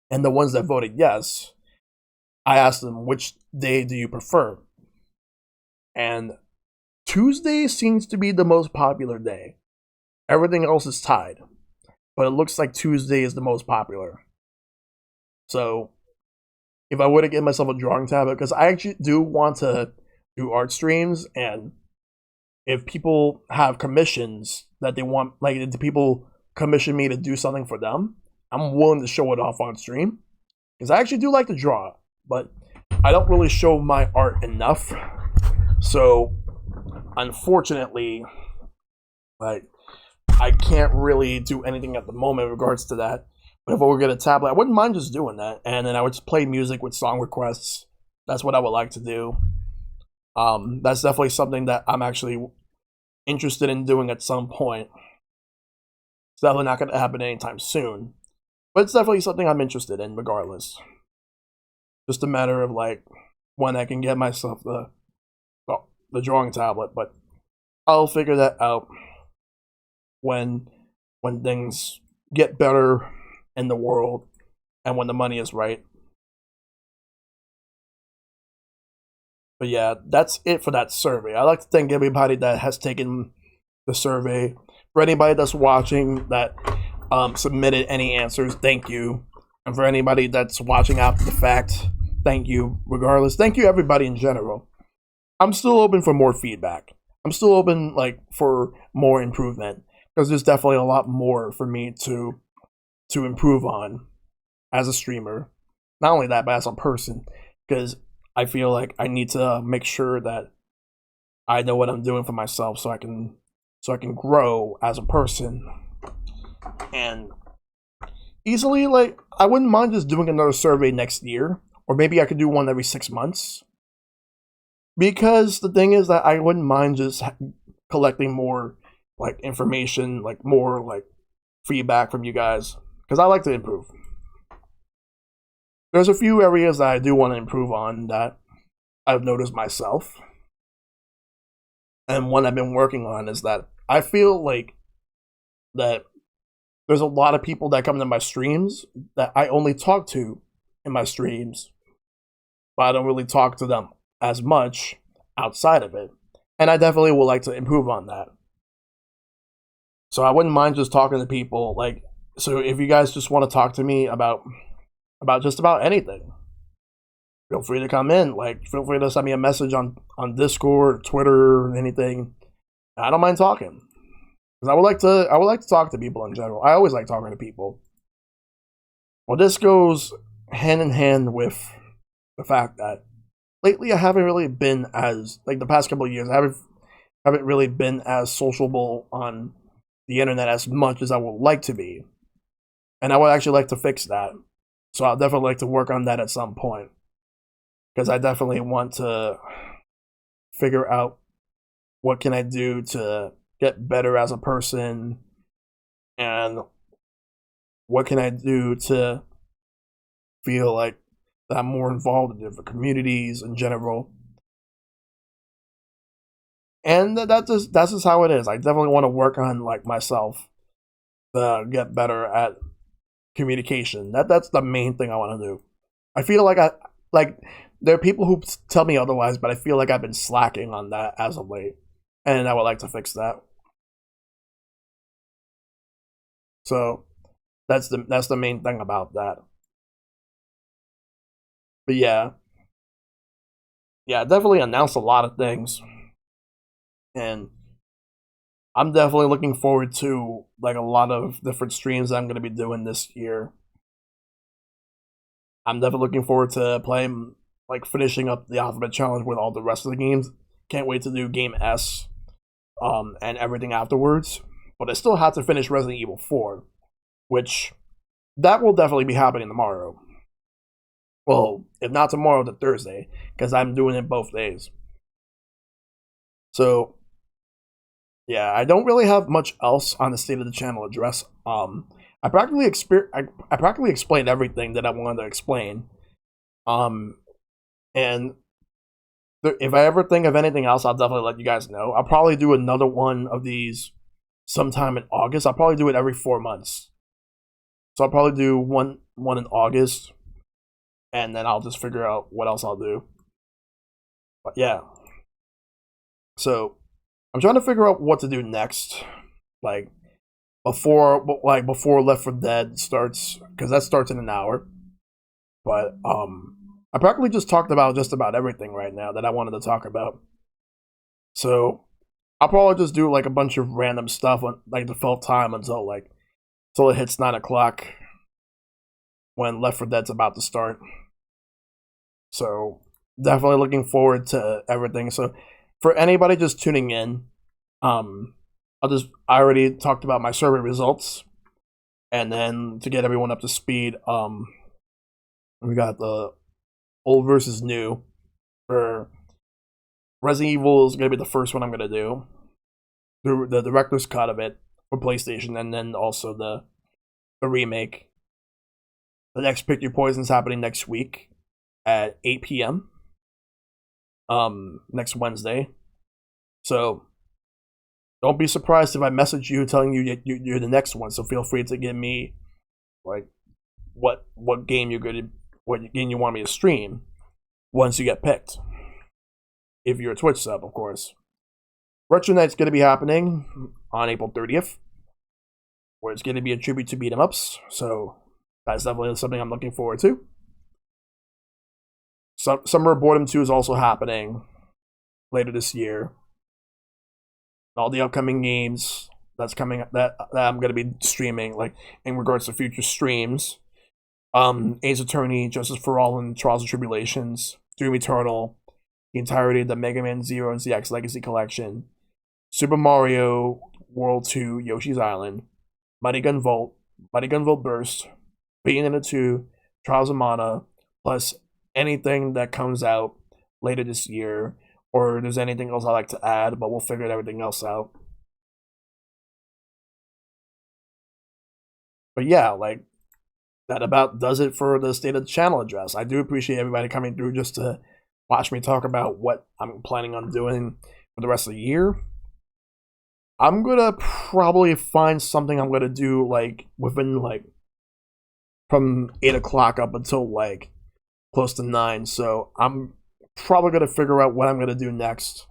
And the ones that voted yes, I asked them, which day do you prefer? And Tuesday seems to be the most popular day. Everything else is tied. But it looks like Tuesday is the most popular. So, if I were to get myself a drawing tablet, because I actually do want to do art streams, and if people have commissions that they want, like if people commission me to do something for them, I'm willing to show it off on stream, because I actually do like to draw, but I don't really show my art enough. So, unfortunately, like, I can't really do anything at the moment in regards to that. But if I were to get a tablet, I wouldn't mind just doing that, and then I would just play music with song requests. That's what I would like to do. That's definitely something that I'm actually interested in doing at some point. It's definitely not going to happen anytime soon. But it's definitely something I'm interested in, regardless. Just a matter of like when I can get myself the drawing tablet. But I'll figure that out when things get better in the world and when the money is right. But yeah, that's it for that survey. I'd like to thank everybody that has taken the survey. For anybody that's watching that submitted any answers, thank you. And for anybody that's watching after the fact, thank you. Regardless, thank you everybody in general. I'm still open for more feedback. I'm still open for more improvement, because there's definitely a lot more for me to improve on as a streamer. Not only that, but as a person, because I feel like I need to make sure that I know what I'm doing for myself, so I can grow as a person. And easily, like, I wouldn't mind just doing another survey next year, or maybe I could do one every 6 months. Because the thing is that I wouldn't mind just collecting more like information, like more like feedback from you guys, because I like to improve. There's a few areas that I do want to improve on that I've noticed myself. And one I've been working on is that I feel like that there's a lot of people that come to my streams that I only talk to in my streams, but I don't really talk to them as much outside of it. And I definitely would like to improve on that. So I wouldn't mind just talking to people. Like, so if you guys just want to talk to me about just about anything, feel free to come in. Like, feel free to send me a message on Discord, Twitter, anything. I don't mind talking. Because I would like to talk to people in general. I always like talking to people. Well, this goes hand in hand with the fact that lately I haven't really been as, like, the past couple of years, I haven't really been as sociable on the internet as much as I would like to be. And I would actually like to fix that. So I'll definitely like to work on that at some point. Because I definitely want to figure out what can I do to get better as a person, and what can I do to feel like that I'm more involved in different communities in general. And that's just how it is. I definitely want to work on like myself to get better at communication. That's the main thing I want to do. I feel like there are people who tell me otherwise, but I feel like I've been slacking on that as of late, and I would like to fix that. So that's the main thing about that. But yeah, definitely announced a lot of things, and I'm definitely looking forward to like a lot of different streams that I'm going to be doing this year. I'm definitely looking forward to playing, like, finishing up the Alphabet Challenge with all the rest of the games. Can't wait to do Game S, and everything afterwards. But I still have to finish Resident Evil 4, which that will definitely be happening tomorrow. Well, if not tomorrow, then Thursday, because I'm doing it both days. So, yeah, I don't really have much else on the State of the Channel address. I practically explained everything that I wanted to explain. And if I ever think of anything else, I'll definitely let you guys know. I'll probably do another one of these sometime in August. I'll probably do it every 4 months. So I'll probably do one in August, and then I'll just figure out what else I'll do. But yeah. So I'm trying to figure out what to do next. Like before Left 4 Dead starts, because that starts in an hour. But I practically just talked about just about everything right now that I wanted to talk about. So I'll probably just do like a bunch of random stuff on like the fill time until it hits 9 o'clock when Left 4 Dead's about to start. So definitely looking forward to everything. So for anybody just tuning in, I already talked about my survey results, and then to get everyone up to speed, we got the old versus new. For Resident Evil is gonna be the first one I'm gonna do, the director's cut of it for PlayStation, and then also the remake. The next Pick Your Poison's happening next week at 8 p.m. Next Wednesday. So don't be surprised if I message you telling you you're the next one. So feel free to give me like what game you want me to stream once you get picked. If you're a Twitch sub, of course. Retro Night's going to be happening on April 30th, where it's going to be a tribute to beat 'em ups. So that's definitely something I'm looking forward to. Summer of Boredom 2 is also happening later this year. All the upcoming games that's coming that I'm going to be streaming, like in regards to future streams. Ace Attorney, Justice for All, and Trials and Tribulations, Doom Eternal, the entirety of the Mega Man Zero and ZX Legacy Collection, Super Mario World 2, Yoshi's Island, Mighty Gun Volt Burst, Bayonetta 2, Trials of Mana, plus anything that comes out later this year, or if there's anything else I'd like to add, but we'll figure everything else out. But yeah, like that about does it for the State of the Channel address. I do appreciate everybody coming through just to watch me talk about what I'm planning on doing for the rest of the year. I'm gonna probably find something I'm gonna do like within like from 8 o'clock up until like close to 9. So I'm probably gonna figure out what I'm gonna do next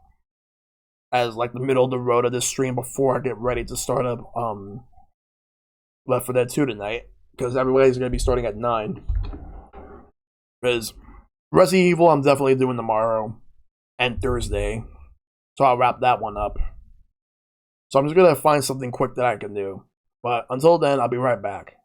as like the middle of the road of this stream before I get ready to start up Left 4 Dead 2 tonight, because everybody's gonna be starting at 9. Because Resident Evil I'm definitely doing tomorrow and Thursday, so I'll wrap that one up. So I'm just gonna find something quick that I can do. But until then, I'll be right back.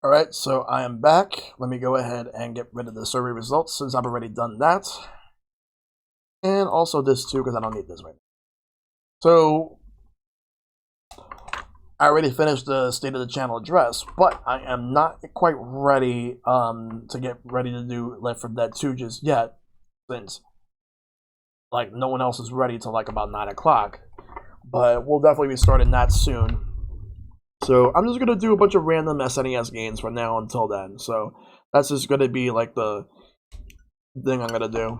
Alright, so I am back. Let me go ahead and get rid of the survey results since I've already done that. And also this too, because I don't need this right now. So, I already finished the state of the channel address, but I am not quite ready to get ready to do Left 4 Dead 2 just yet, since like no one else is ready till like about 9 o'clock. But we'll definitely be starting that soon. So I'm just gonna do a bunch of random SNES games from now until then. So that's just gonna be like the thing I'm gonna do.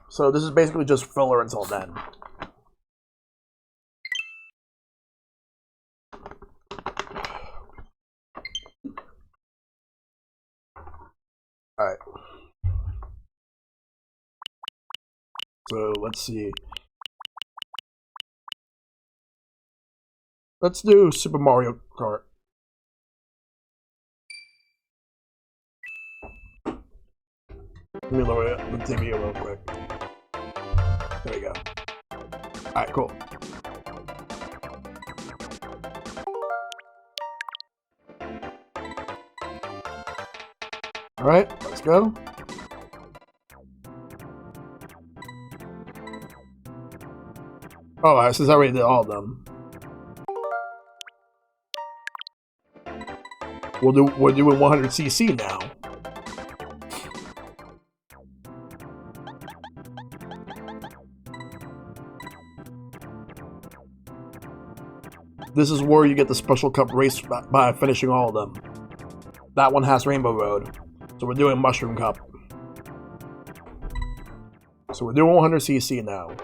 So this is basically just filler until then. Alright. So let's see. Let's do Super Mario Kart. Let me lower the TV real quick. There we go. Alright, cool. Alright, let's go. Oh, since I already did all of them. We're doing 100cc now. This is where you get the special cup race by finishing all of them. That one has Rainbow Road. So we're doing Mushroom Cup. So we're doing 100cc now.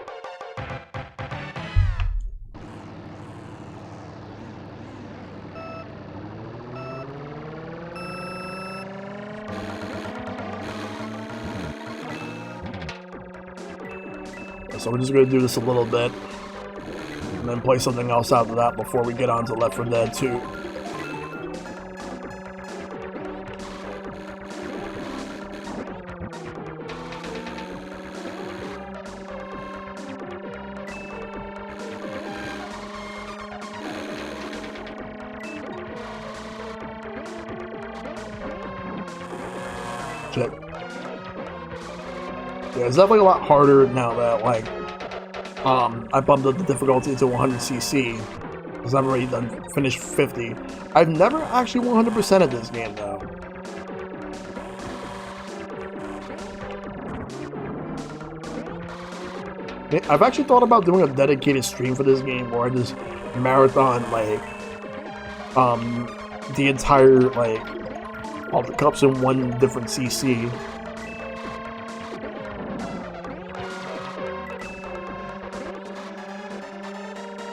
So we're just going to do this a little bit, and then play something else after that before we get on to Left 4 Dead 2. Shit. Yeah, it's definitely a lot harder now that, like, I bumped up the difficulty to 100cc, because I've already finished 50. I've never actually 100%ed this game, though. I've actually thought about doing a dedicated stream for this game, where I just marathon, like, the entire, like, all the cups in one different CC.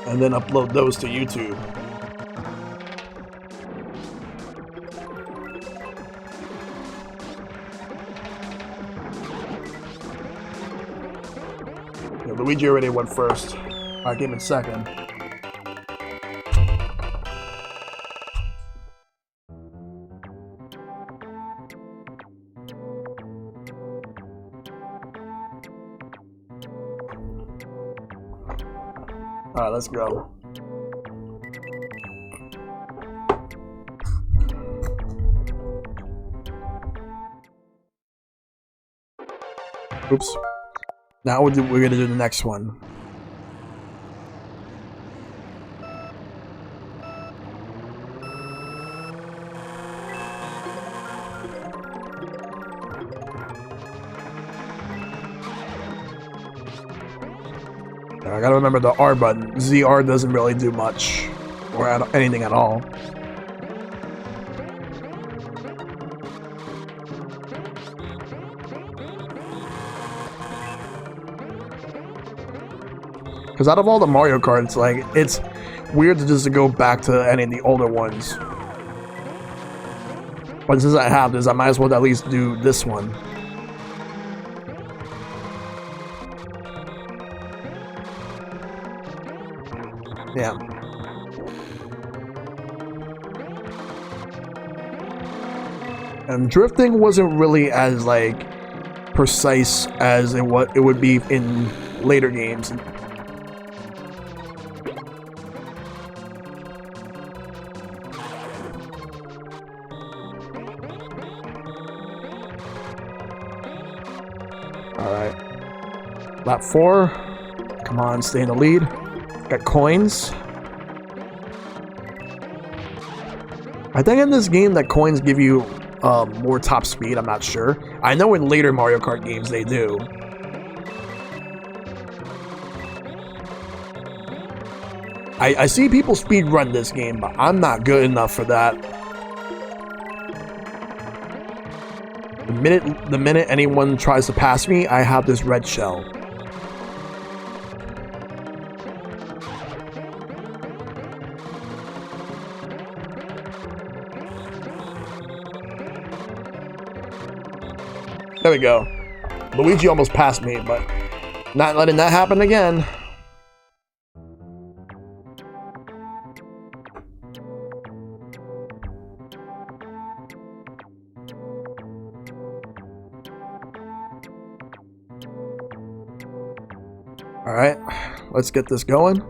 And then upload those to YouTube. Yeah, Luigi already went first. I came in second. Alright, let's go. Oops. Now we're gonna do the next one. I gotta remember the R button. ZR doesn't really do much, or anything at all. Because out of all the Mario Karts, like, it's weird to just go back to any of the older ones. But since I have this, I might as well at least do this one. Yeah. And drifting wasn't really as, like, precise as it would be in later games. Lap 4. Come on, stay in the lead. Got coins. I think in this game that coins give you more top speed. I'm not sure. I know in later Mario Kart games they do. I see people speedrun this game, but I'm not good enough for that. The minute anyone tries to pass me, I have this red shell. There we go. Luigi almost passed me, but not letting that happen again. All right, let's get this going.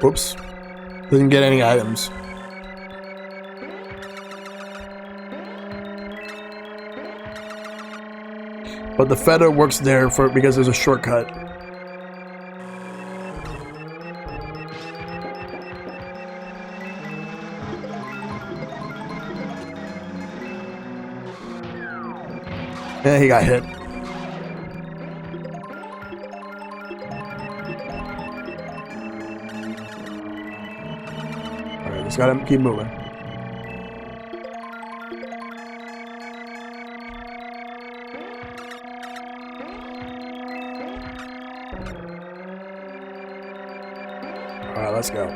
Whoops. Didn't get any items. But the feather works there because there's a shortcut. Yeah, he got hit. Alright, just gotta keep moving. Alright, let's go.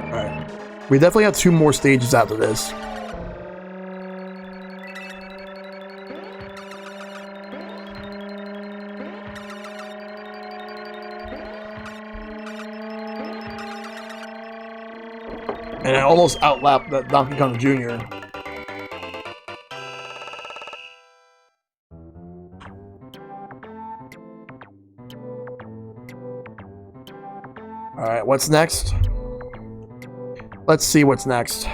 Alright. We definitely have 2 more stages after this. And I almost outlapped that Donkey Kong Jr. Alright, what's next? Let's see what's next.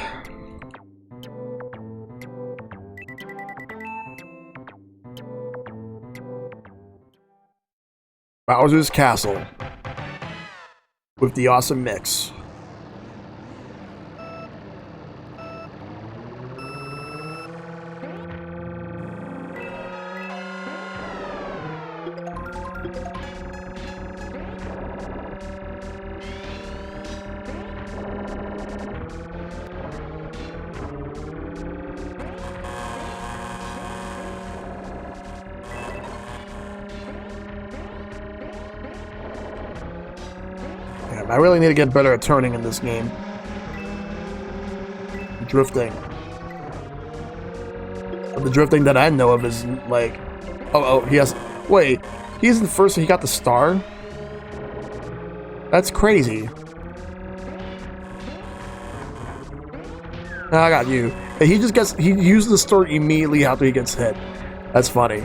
Bowser's Castle. With the awesome mix. I really need to get better at turning in this game. Drifting. But the drifting that I know of is like... Oh, he has... Wait, he's the first and he got the star? That's crazy. I got you. He just gets... He uses the star immediately after he gets hit. That's funny.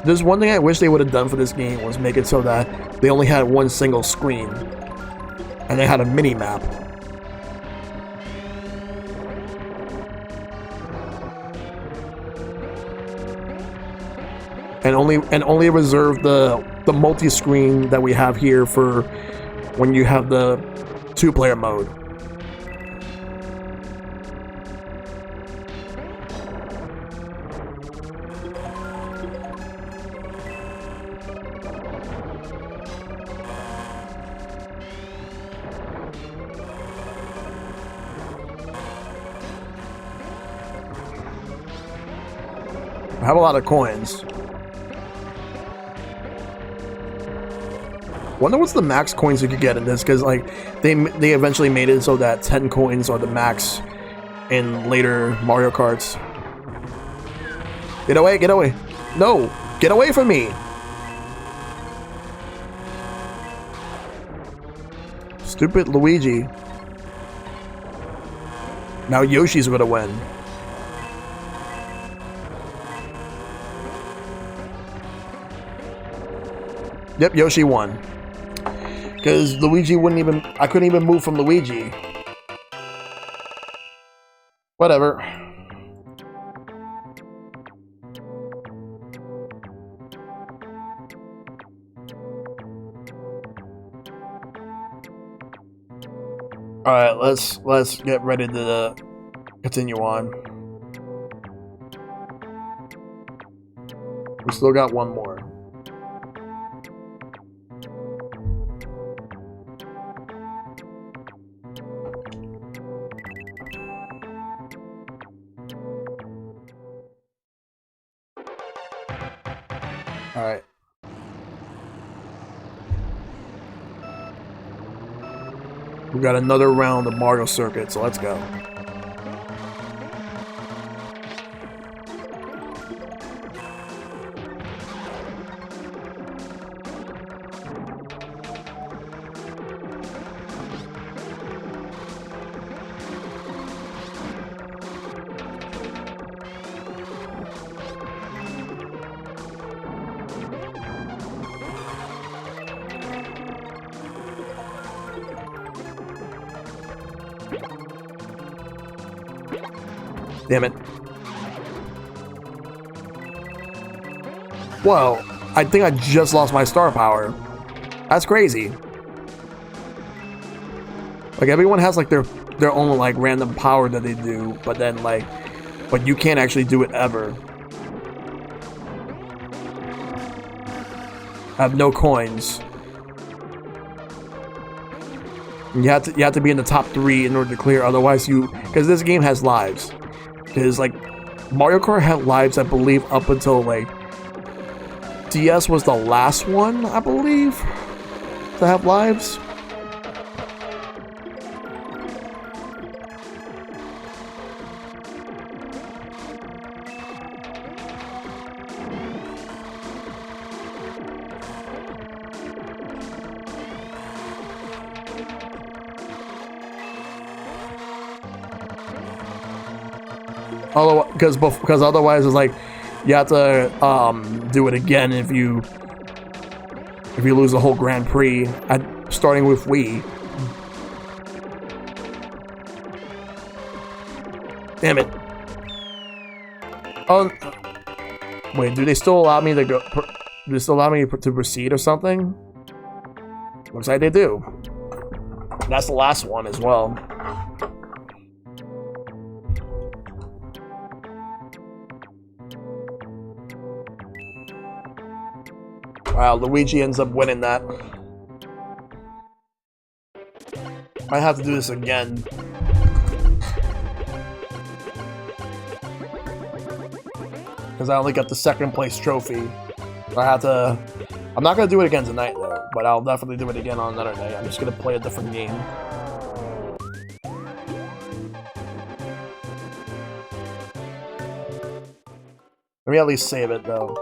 There's one thing I wish they would have done for this game was make it so that they only had one single screen. And they had a mini-map. And only reserve the multi-screen that we have here for when you have the 2-player mode. I have a lot of coins. Wonder what's the max coins you could get in this, because like they eventually made it so that 10 coins are the max in later Mario Karts. Get away, get away. No, get away from me. Stupid Luigi. Now Yoshi's gonna win. Yep, Yoshi won. Because Luigi wouldn't even... I couldn't even move from Luigi. Whatever. Alright, let's get ready to continue on. We still got one more. Alright. We got another round of Mario Circuit, so let's go. Damn it. Whoa, I think I just lost my star power. That's crazy. Like everyone has like their own like random power that they do, but then like, but you can't actually do it ever. I have no coins. You have to be in the top 3 in order to clear, otherwise because this game has lives. Because like Mario Kart had lives, I believe, up until like DS was the last one, I believe, to have lives. Because otherwise it's like you have to do it again if you lose the whole Grand Prix starting with Wii. Damn it. Oh wait, do they still allow me to go? Do they still allow me to proceed or something? Looks like they do. That's the last one as well. Wow, Luigi ends up winning that. I have to do this again. Because I only got the 2nd place trophy. I have to... I'm not going to do it again tonight though, but I'll definitely do it again on another day. I'm just going to play a different game. Let me at least save it though.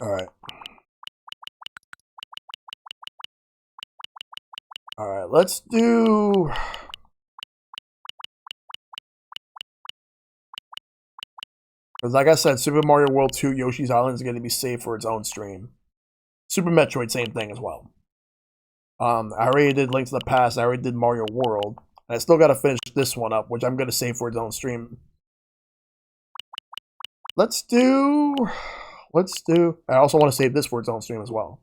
Alright. Alright, let's do... Because like I said, Super Mario World 2 Yoshi's Island is going to be saved for its own stream. Super Metroid, same thing as well. I already did Link to the Past, I already did Mario World. And I still got to finish this one up, which I'm going to save for its own stream. Let's do... I also want to save this for its own stream as well.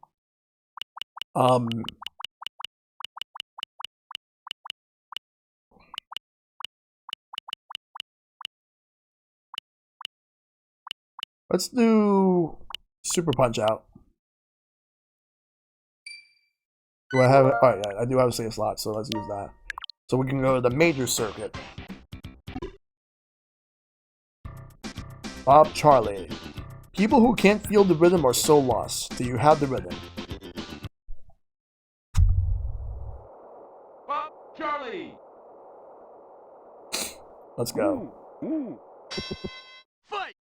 Let's do Super Punch Out. Do I have it? Oh yeah, I do have a save slot, so let's use that. So we can go to the major circuit. Bob Charlie. People who can't feel the rhythm are so lost. Do you have the rhythm? Bob Charlie. Let's go. Fight.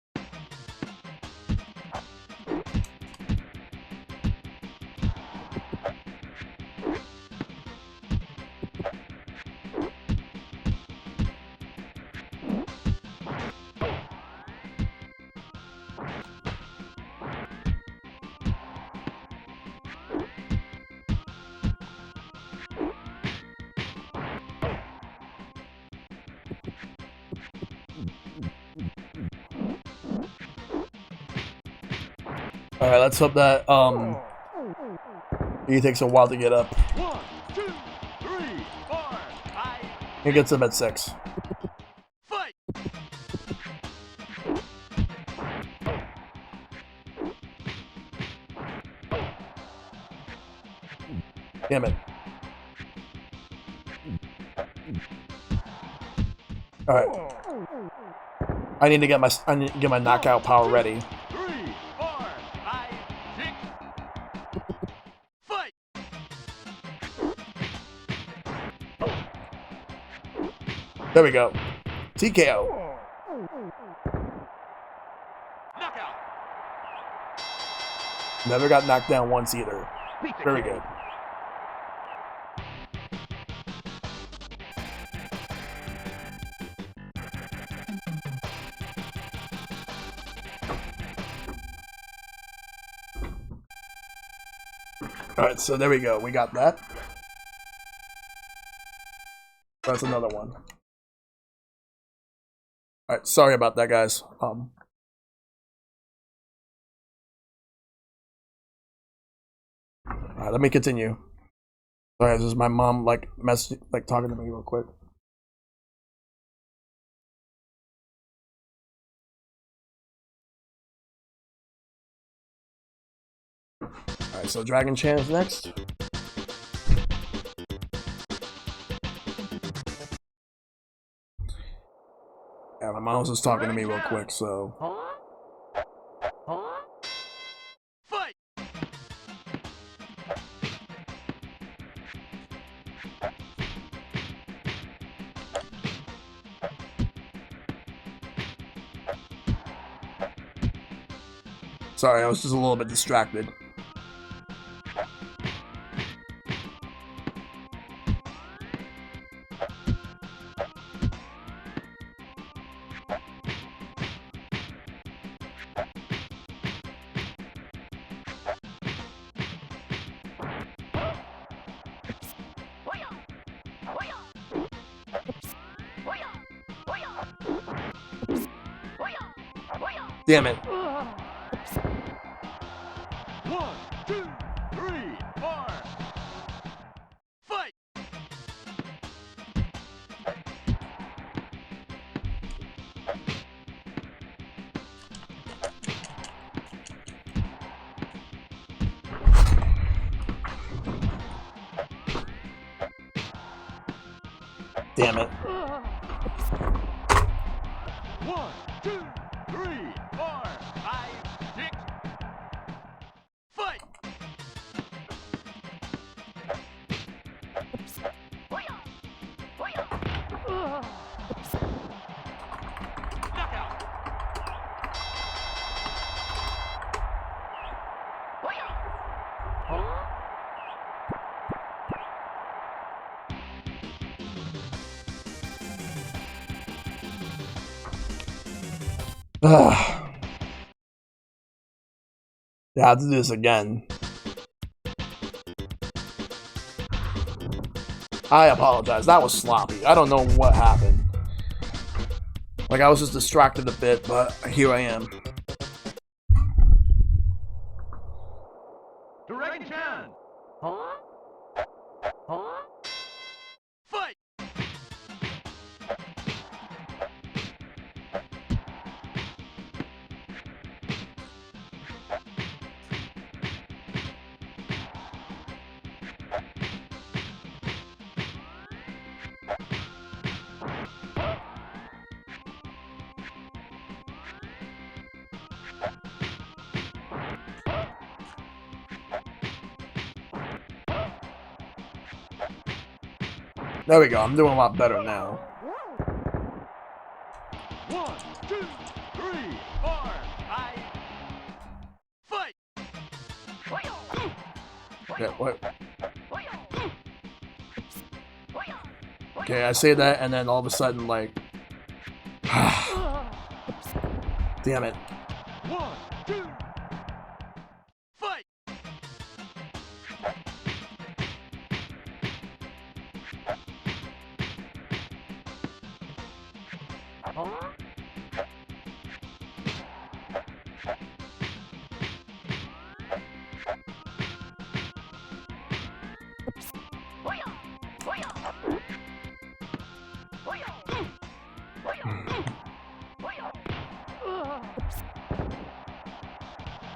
Alright, let's hope that he takes a while to get up. 1, 2, 3, 4, 5. He gets up at 6. Fight. Damn it. Alright. I need to get my knockout power ready. 3, 4, 5, 6. Fight. There we go. TKO. Knockout. Never got knocked down once either. Very good. Alright, so there we go. We got that. That's another one. Alright, sorry about that, guys. Alright, let me continue. Sorry, this is my mom talking to me real quick. Alright, so Dragon Chan is next. Yeah, my mom was just talking to me real quick, so. Fight. Sorry, I was just a little bit distracted. Damn it. 1, 2, 3, 4. Fight. Damn it. 1, 2, 3, 4, 5, 6. Fight. Knockout. Ugh. Yeah, I have to do this again. I apologize. That was sloppy. I don't know what happened. Like, I was just distracted a bit, but here I am. Dragon Chan. Fight. There we go. I'm doing a lot better now. 1, 2, 3, 4, 5, fight! Okay, what? Okay, I say that, and then all of a sudden, like, damn it. 1, 2, fight!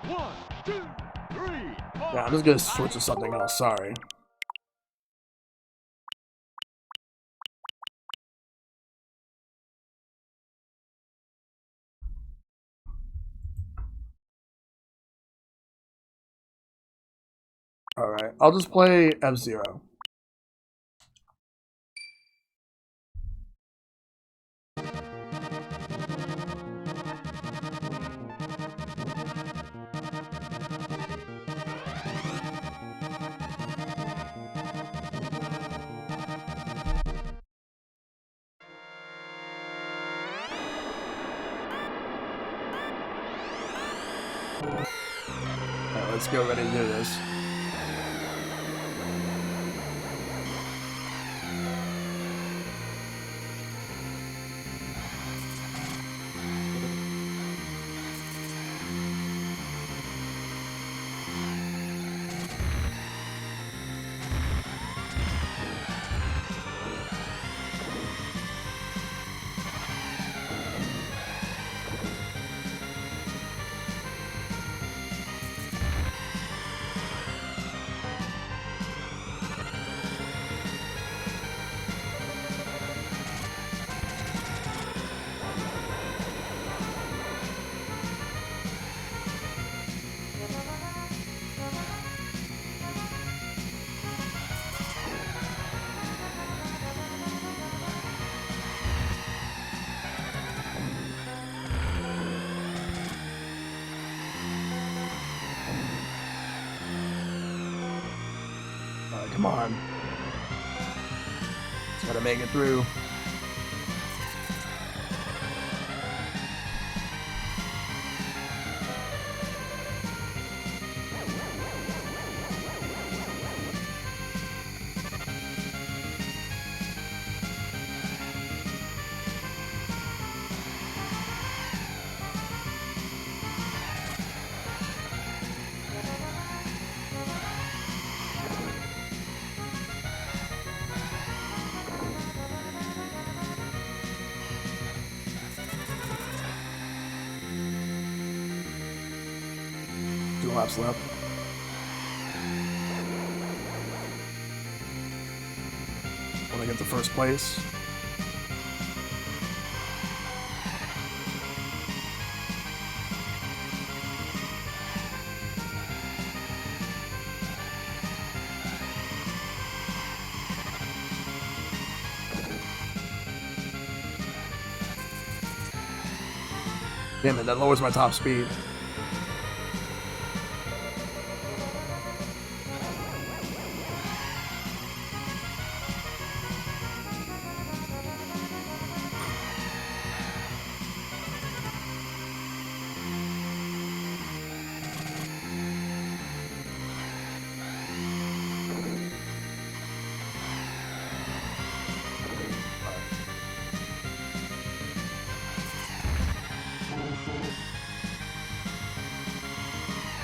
One, two, three, four. Yeah, I'm just gonna switch to something else. Sorry. Alright, I'll just play F-Zero. Alright, let's get ready to do this. Alright, come on. Just gotta make it through. Two laps left. Want to get to first place. Damn it, that lowers my top speed.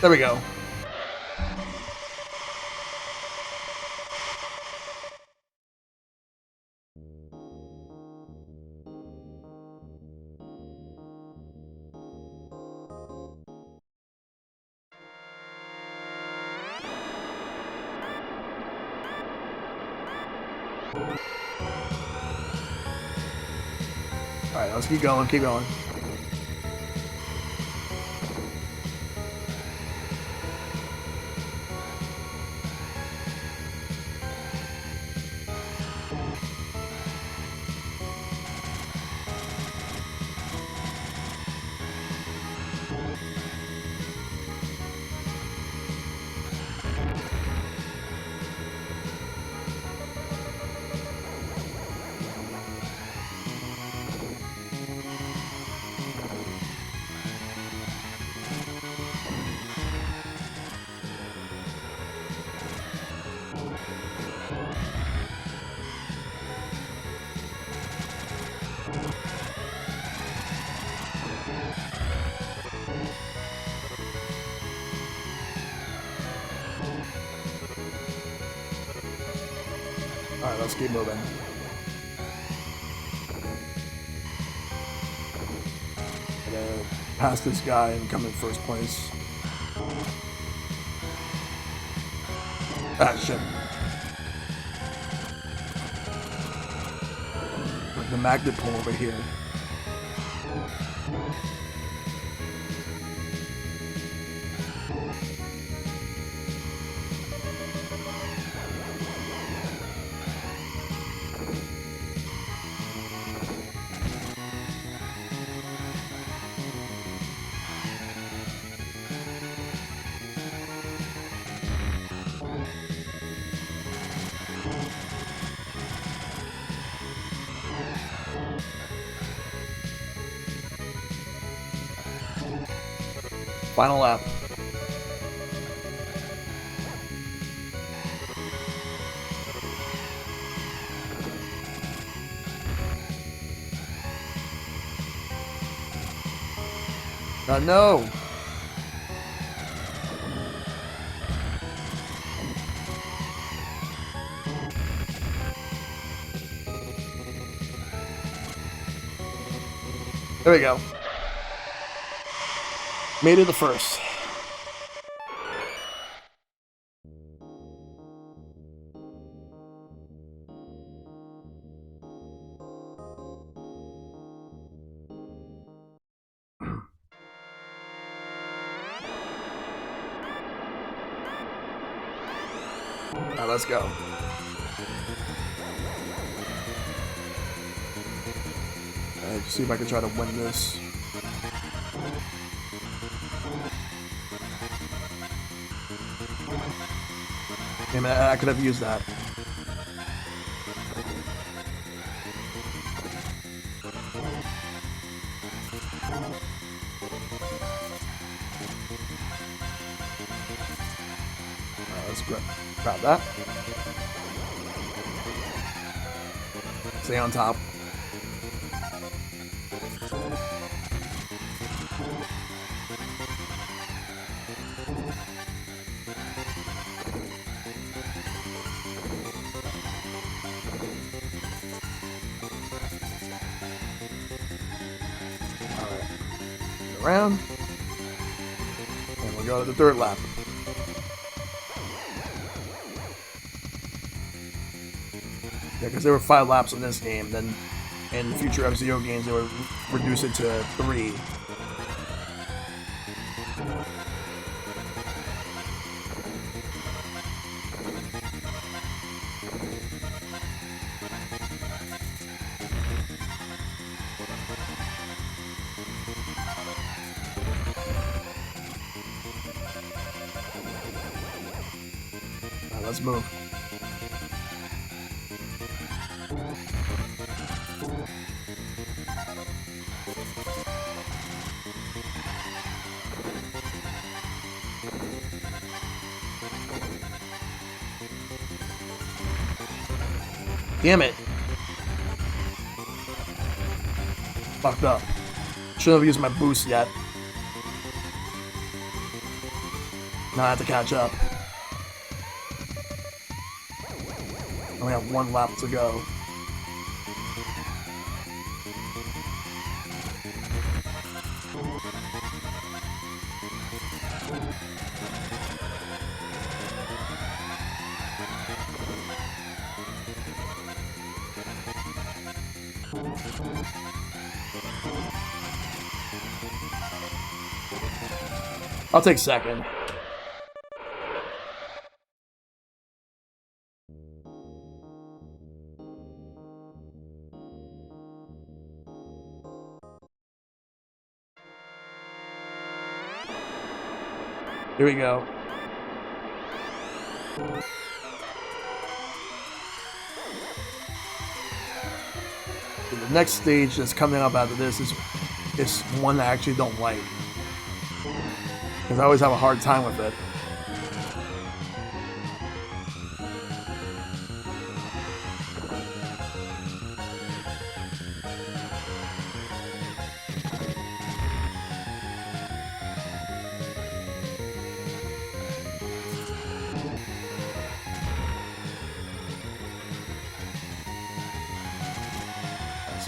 There we go. Alright, let's keep going, keep going. Alright, let's keep moving. Gonna pass this guy and come in first place. Ah, shit. Like the magnet pull over here. Final lap. No! There we go. Made it the first. Alright, let's go. Alright, see if I can try to win this. Damn it, I could have used that. Alright, let's grab that. Stay on top. Around, and we'll go to the third lap. Yeah, because there were 5 laps in this game, then in future F-Zero games they would reduce it to 3. Let's move. Damn it. Fucked up. Shouldn't have used my boost yet. Now I have to catch up. Only have 1 lap to go. I'll take second. Here we go. The next stage that's coming up after this is one I actually don't like. Because I always have a hard time with it.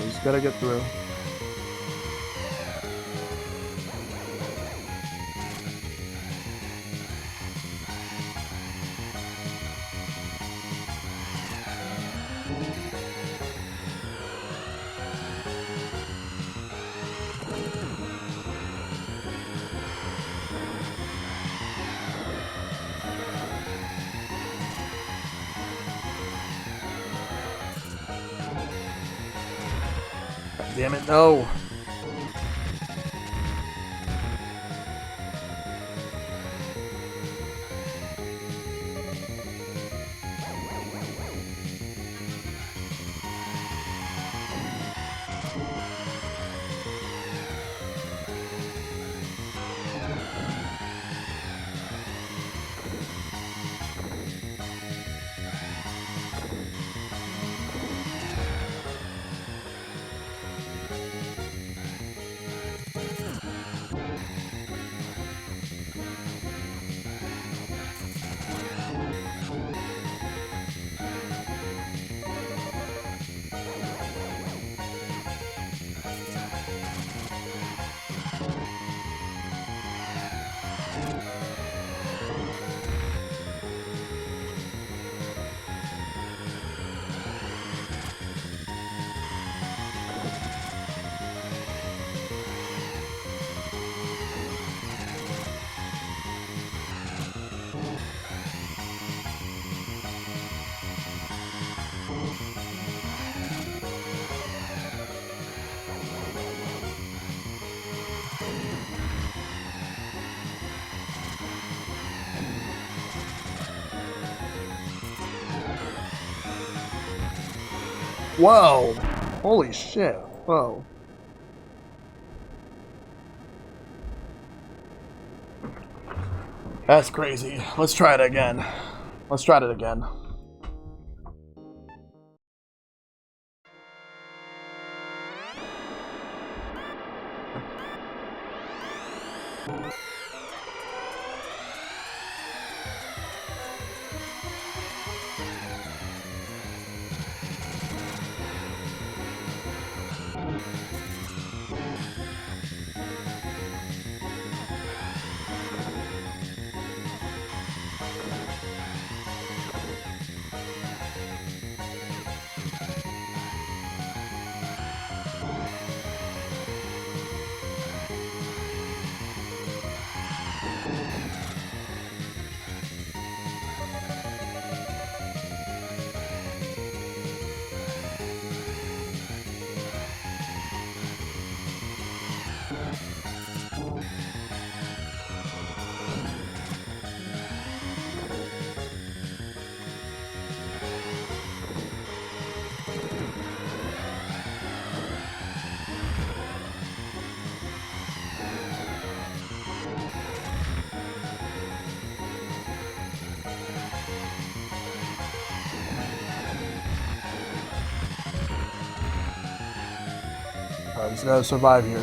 We just gotta get through. Damn it, no. Whoa! Holy shit! Whoa! That's crazy. Let's try it again. Let's try it again. Alright, just gotta survive here.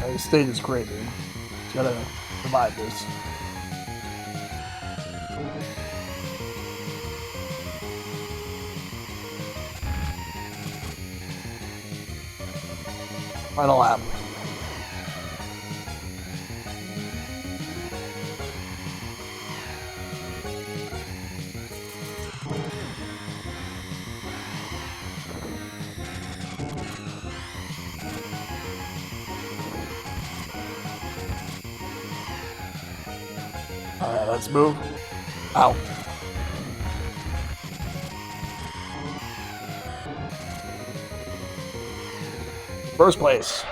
This stage is crazy. Just gotta survive this. Final lap. Alright, let's move. Ow. First place.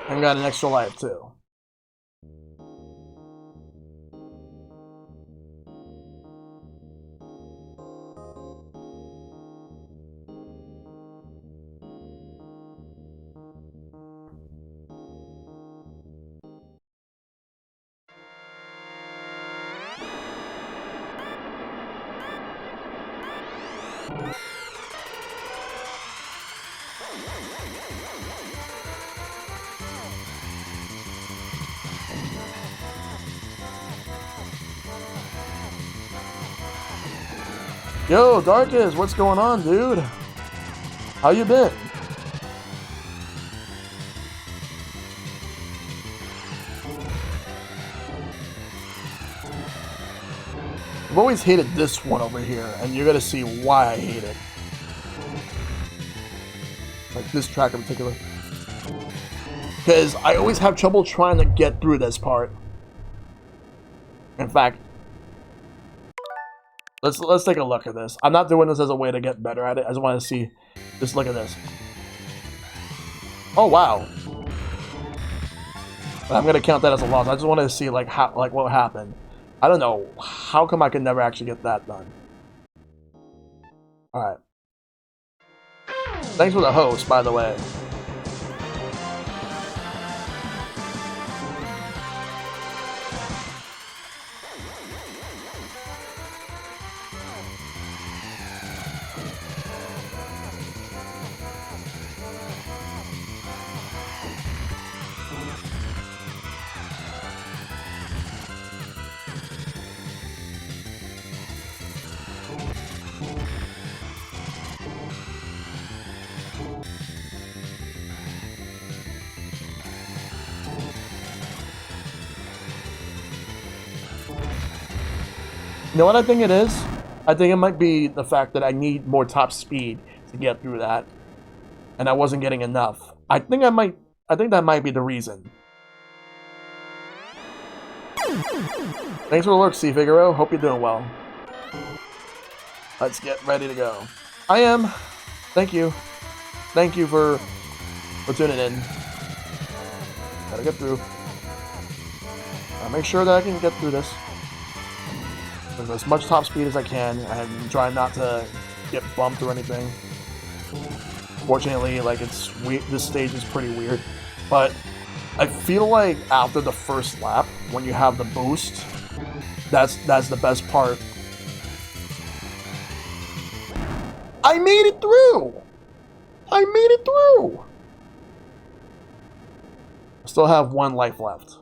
And got an extra life too. Yo, Darkest, what's going on, dude? How you been? I've always hated this one over here, and you're gonna see why I hate it. Like this track in particular. Because I always have trouble trying to get through this part. In fact, let's take a look at this. I'm not doing this as a way to get better at it. I just want to see. Just look at this. Oh wow. I'm gonna count that as a loss. I just want to see like how what happened. I don't know. How come I could never actually get that done? All right. Thanks for the host, by the way. You know what I think it is? I think it might be the fact that I need more top speed to get through that. And I wasn't getting enough. I think that might be the reason. Thanks for the lurk, C. Figaro. Hope you're doing well. Let's get ready to go. I am. Thank you. Thank you for tuning in. Gotta get through. I'll make sure that I can get through this. With as much top speed as I can. I'm trying not to get bumped or anything. Fortunately, like this stage is pretty weird, but I feel like after the first lap, when you have the boost, that's the best part. I made it through. I made it through. I still have one life left.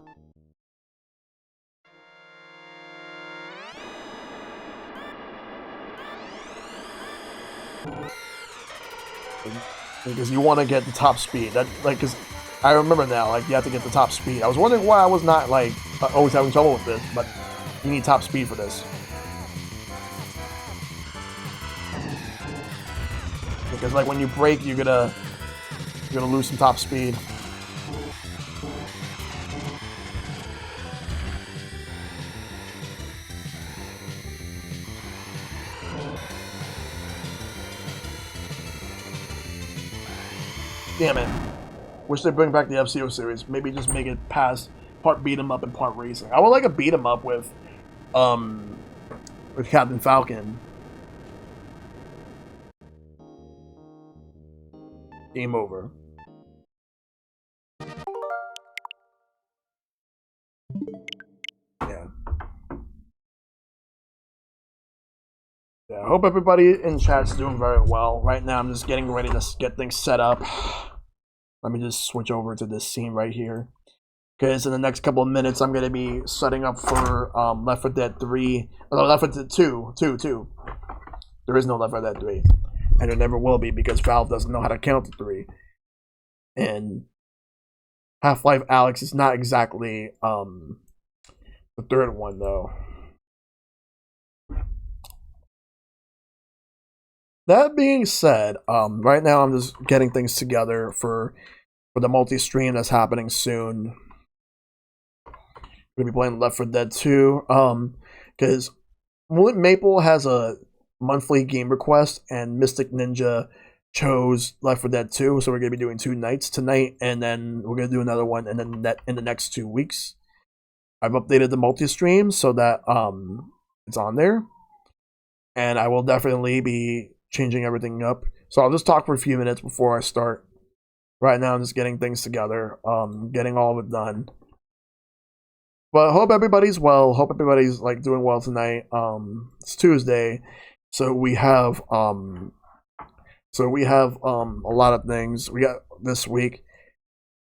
Because you want to get the top speed. That like, cause I remember now, like you have to get the top speed. I was wondering why I was not like always having trouble with this, but you need top speed for this. Because like when you brake, you're gonna lose some top speed. Damn it. Wish they'd bring back the F-Zero series. Maybe just make it past part beat 'em up and part racing. I would like a beat 'em up with Captain Falcon. Game over. Yeah. Yeah, I hope everybody in chat's doing very well. Right now, I'm just getting ready to get things set up. Let me just switch over to this scene right here. Because in the next couple of minutes, I'm going to be setting up for Left 4 Dead 3. No, Left 4 Dead 2. There is no Left 4 Dead 3. And there never will be because Valve doesn't know how to count to 3. And Half-Life Alyx is not exactly the third one, though. That being said, right now I'm just getting things together for the multi-stream that's happening soon. We're gonna be playing Left 4 Dead 2, because Maple has a monthly game request, and Mystic Ninja chose Left 4 Dead 2, so we're gonna be doing 2 nights tonight, and then we're gonna do another one, and then that in the next 2 weeks. I've updated the multi-stream so that it's on there, and I will definitely be changing everything up. So I'll just talk for a few minutes before I start. Right now, I'm just getting things together, getting all of it done. But hope everybody's well. Hope everybody's like doing well tonight. It's Tuesday, so we have a lot of things we got this week.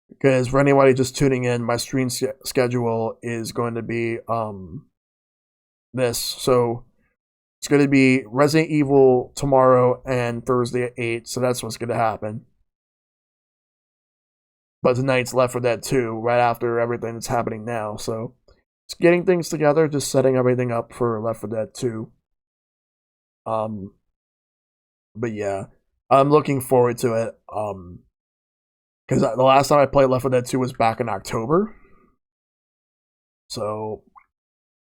Because for anybody just tuning in, my stream schedule is going to be this. So it's going to be Resident Evil tomorrow and Thursday at 8. So that's what's going to happen. But tonight's Left 4 Dead 2, right after everything that's happening now. So it's getting things together, just setting everything up for Left 4 Dead 2. But yeah, I'm looking forward to it. Because the last time I played Left 4 Dead 2 was back in October. So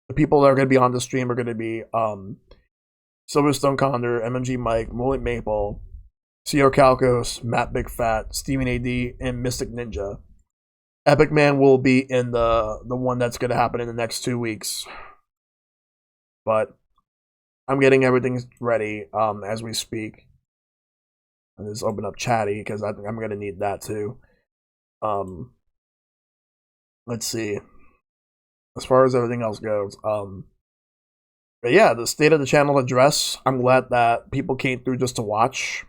the people that are going to be on the stream are going to be Silverstone Condor, MMG Mike, Mullet Maple, CO Calcos, Matt Big Fat, Steven AD, and Mystic Ninja. Epic Man will be in the one that's going to happen in the next 2 weeks. But I'm getting everything ready as we speak. And just open up Chatty because I think I'm going to need that too. Let's see. As far as everything else goes. But yeah, the state of the channel address. I'm glad that people came through just to watch.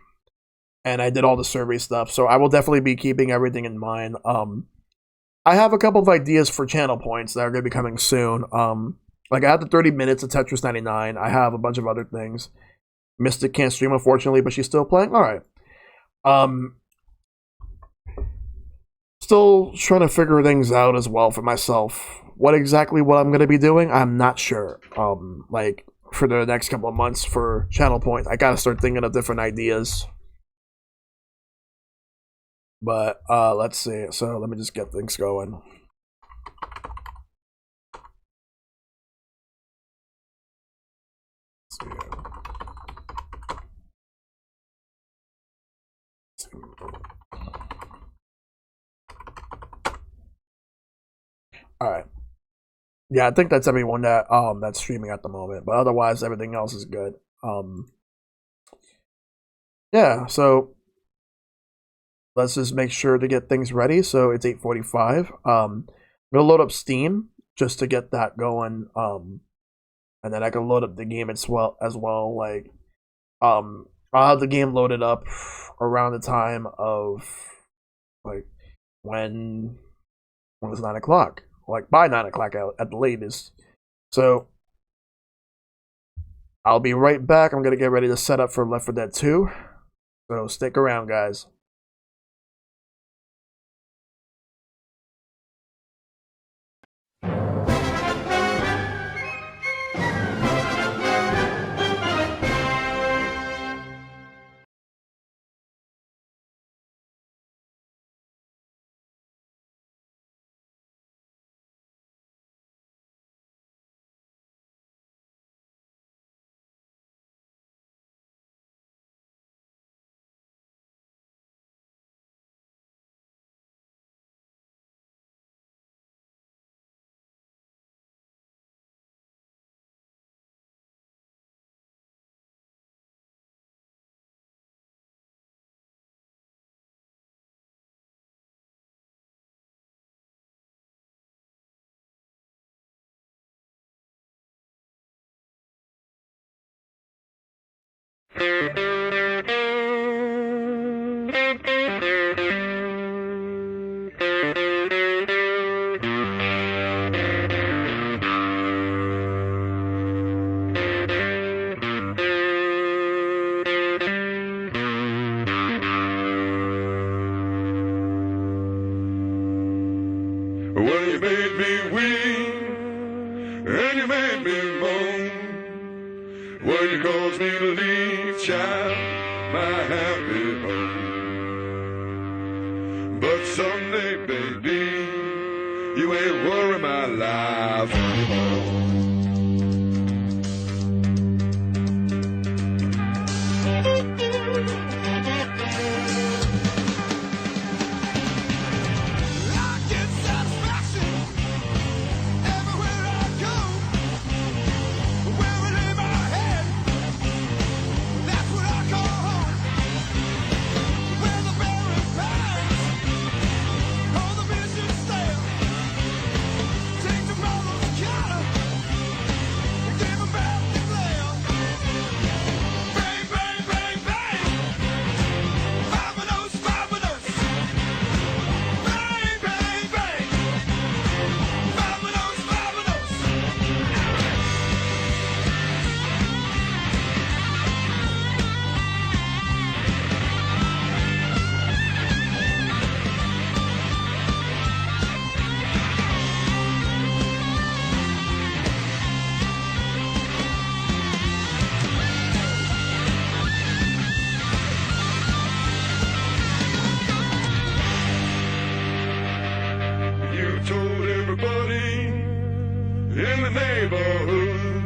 And I did all the survey stuff, so I will definitely be keeping everything in mind. I have a couple of ideas for channel points that are going to be coming soon. Like I have the 30 minutes of Tetris 99. I have a bunch of other things. Mystic can't stream, unfortunately, but she's still playing. All right. Still trying to figure things out as well for myself. What I'm going to be doing, I'm not sure. Like for the next couple of months for channel points, I got to start thinking of different ideas. But let's see. So let me just get things going. All right. Yeah, I think that's everyone that that's streaming at the moment. But otherwise, everything else is good. Yeah. So let's just make sure to get things ready. So it's 8:45. I'm gonna load up Steam just to get that going. And then I can load up the game as well. Like, I'll have the game loaded up around the time of like when it's 9 o'clock, like by 9 o'clock at the latest. So I'll be right back. I'm gonna get ready to set up for Left 4 Dead 2. So stick around, guys. Well, you made me weep, and you made me moan. Well, you caused me to leave, child, my happy home. But someday, baby, you ain't worry my life anymore. the neighborhood.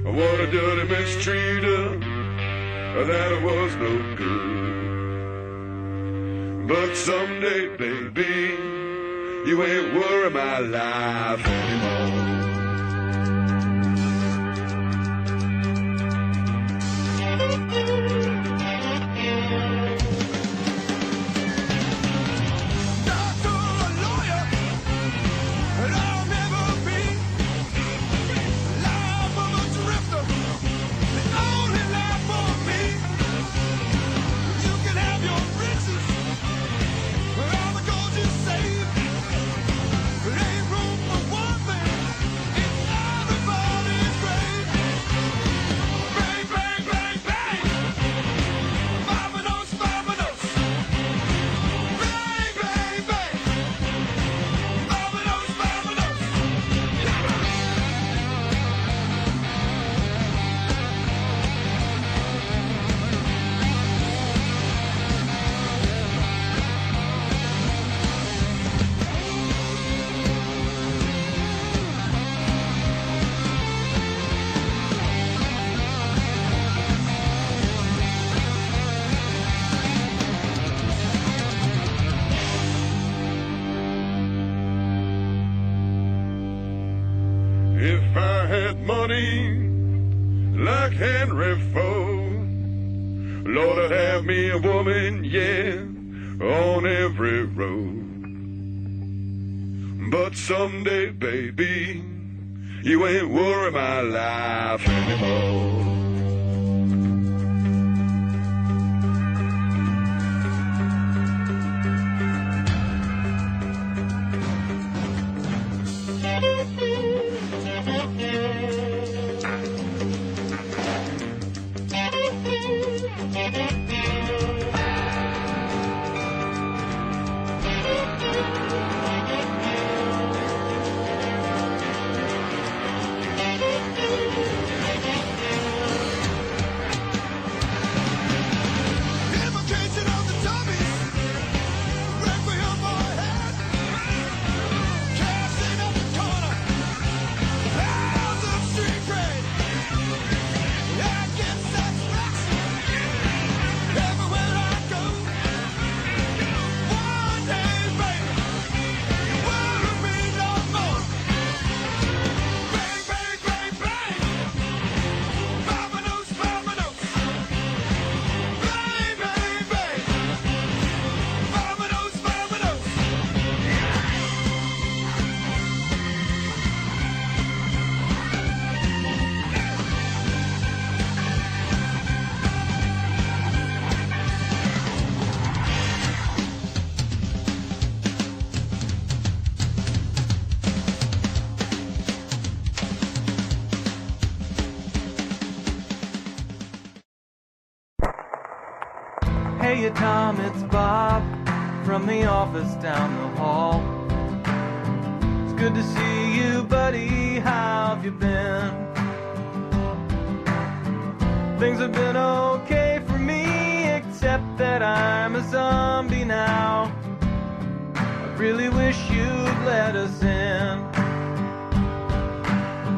What a dirty mistreater, that was no good. But someday, baby, you ain't worry my life anymore. If I had money like Henry Ford, Lord, I'd have me a woman, yeah, on every road. But someday, baby, you ain't worry my life anymore. Hey Tom, it's Bob from the office down the hall. It's good to see you, buddy. How have you been? Things have been okay for me, except that I'm a zombie now. I really wish you'd let us in.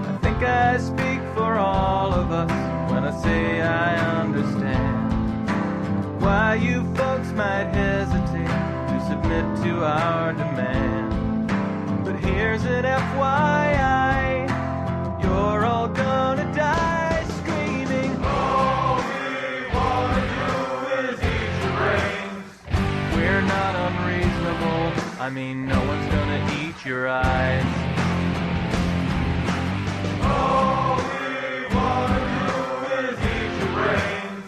I think I speak for all of us when I say I understand why you folks might hesitate to submit to our demand. But here's an FYI, you're all gonna die screaming. All we wanna do is eat your brains. We're not unreasonable, I mean no one's gonna eat your eyes. All we wanna do is eat your brains.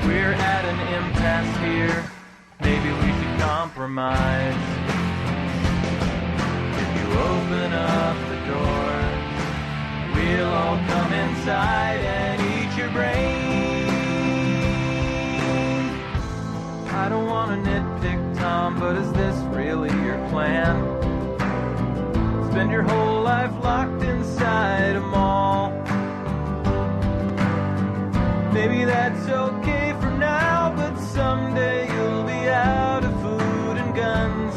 We're at an impasse here, maybe we should compromise. If you open up the doors, we'll all come inside and eat your brains. I don't want to nitpick, Tom, but is this really your plan? Spend your whole life locked inside a mall. Maybe that's okay for now, but someday you'll be out of food and guns,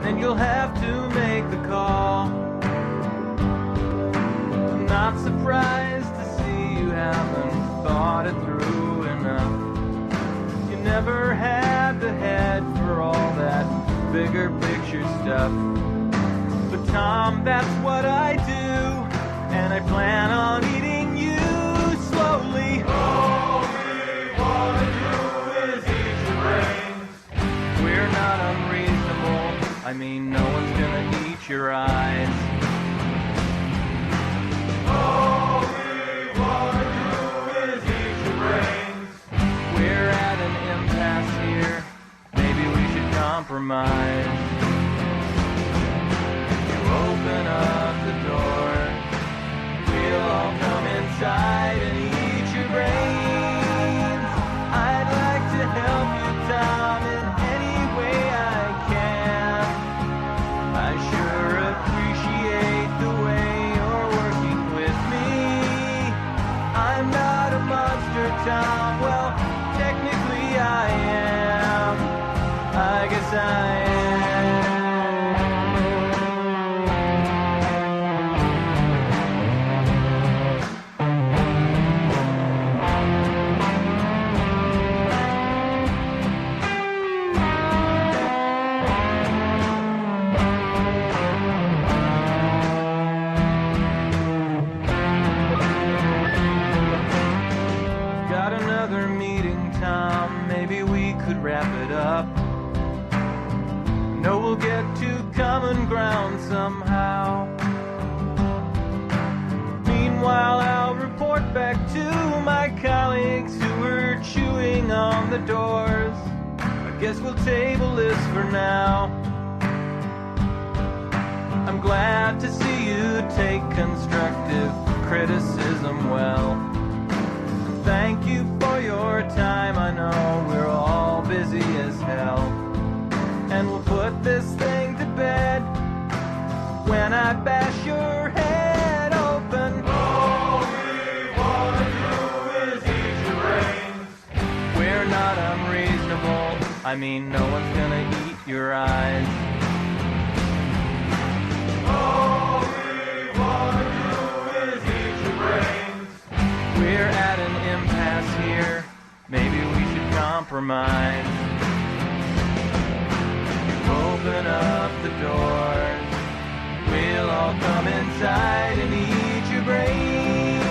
and you'll have to make the call. not surprised to see you haven't thought it through enough. You never had the head for all that bigger picture stuff. But Tom, that's what I do, and I plan on eating you slowly. All we wanna do is eat your brains. We're not unreasonable, I mean no one's gonna eat your eyes. All we wanna do is eat your brains. We're at an impasse here, maybe we should compromise. You open up the door, we'll all come inside and eat your brains. I'd like to help you, Tom, in any way I can. I sure appreciate the way you're working with me. I'm not a monster, Tom. Well, technically I am. I guess I am. Got another meeting, Tom. Maybe we could wrap it up. Know we'll get to common ground somehow. Meanwhile, I'll report back to my colleagues who are chewing on the doors. I guess we'll table this for now. I'm glad to see you take constructive criticism well. Thank you for your time, I know we're all busy as hell. And we'll put this thing to bed when I bash your head open. All we wanna do is eat your brains. We're not unreasonable, I mean no one's gonna eat your eyes. All we wanna do is eat your brains. We're at an impasse here, maybe we should compromise. Open up the doors, we'll all come inside and eat your brains.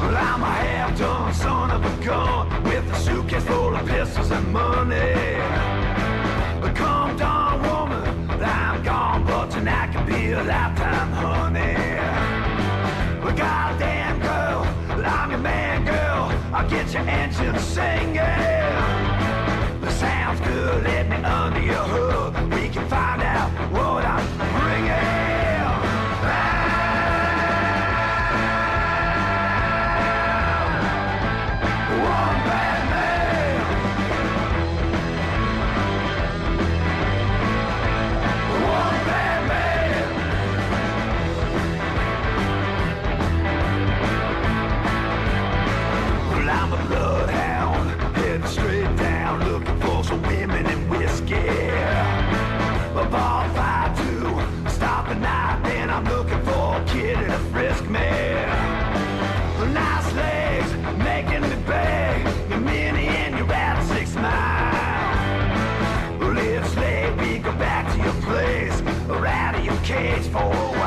Well, I'm a half-done son of a gun with a suitcase full of pistols and money. But calm down, woman, I'm gone, but tonight could be a lifetime, honey. Well, goddamn girl, I'm your man, girl. I'll get your engine singing. That sounds good, let me under your hood. We can find out what I'm bringing. One bad man. One bad man. Well, I'm a bloodhound, heading straight down, looking for some women and whiskey. A bar 5-2, stop at night, then I'm looking for a kid to frisk me. Nice legs, making me beg, your mini and your at 6 Mile. Well, it's late, we go back to your place, or out of your cage for a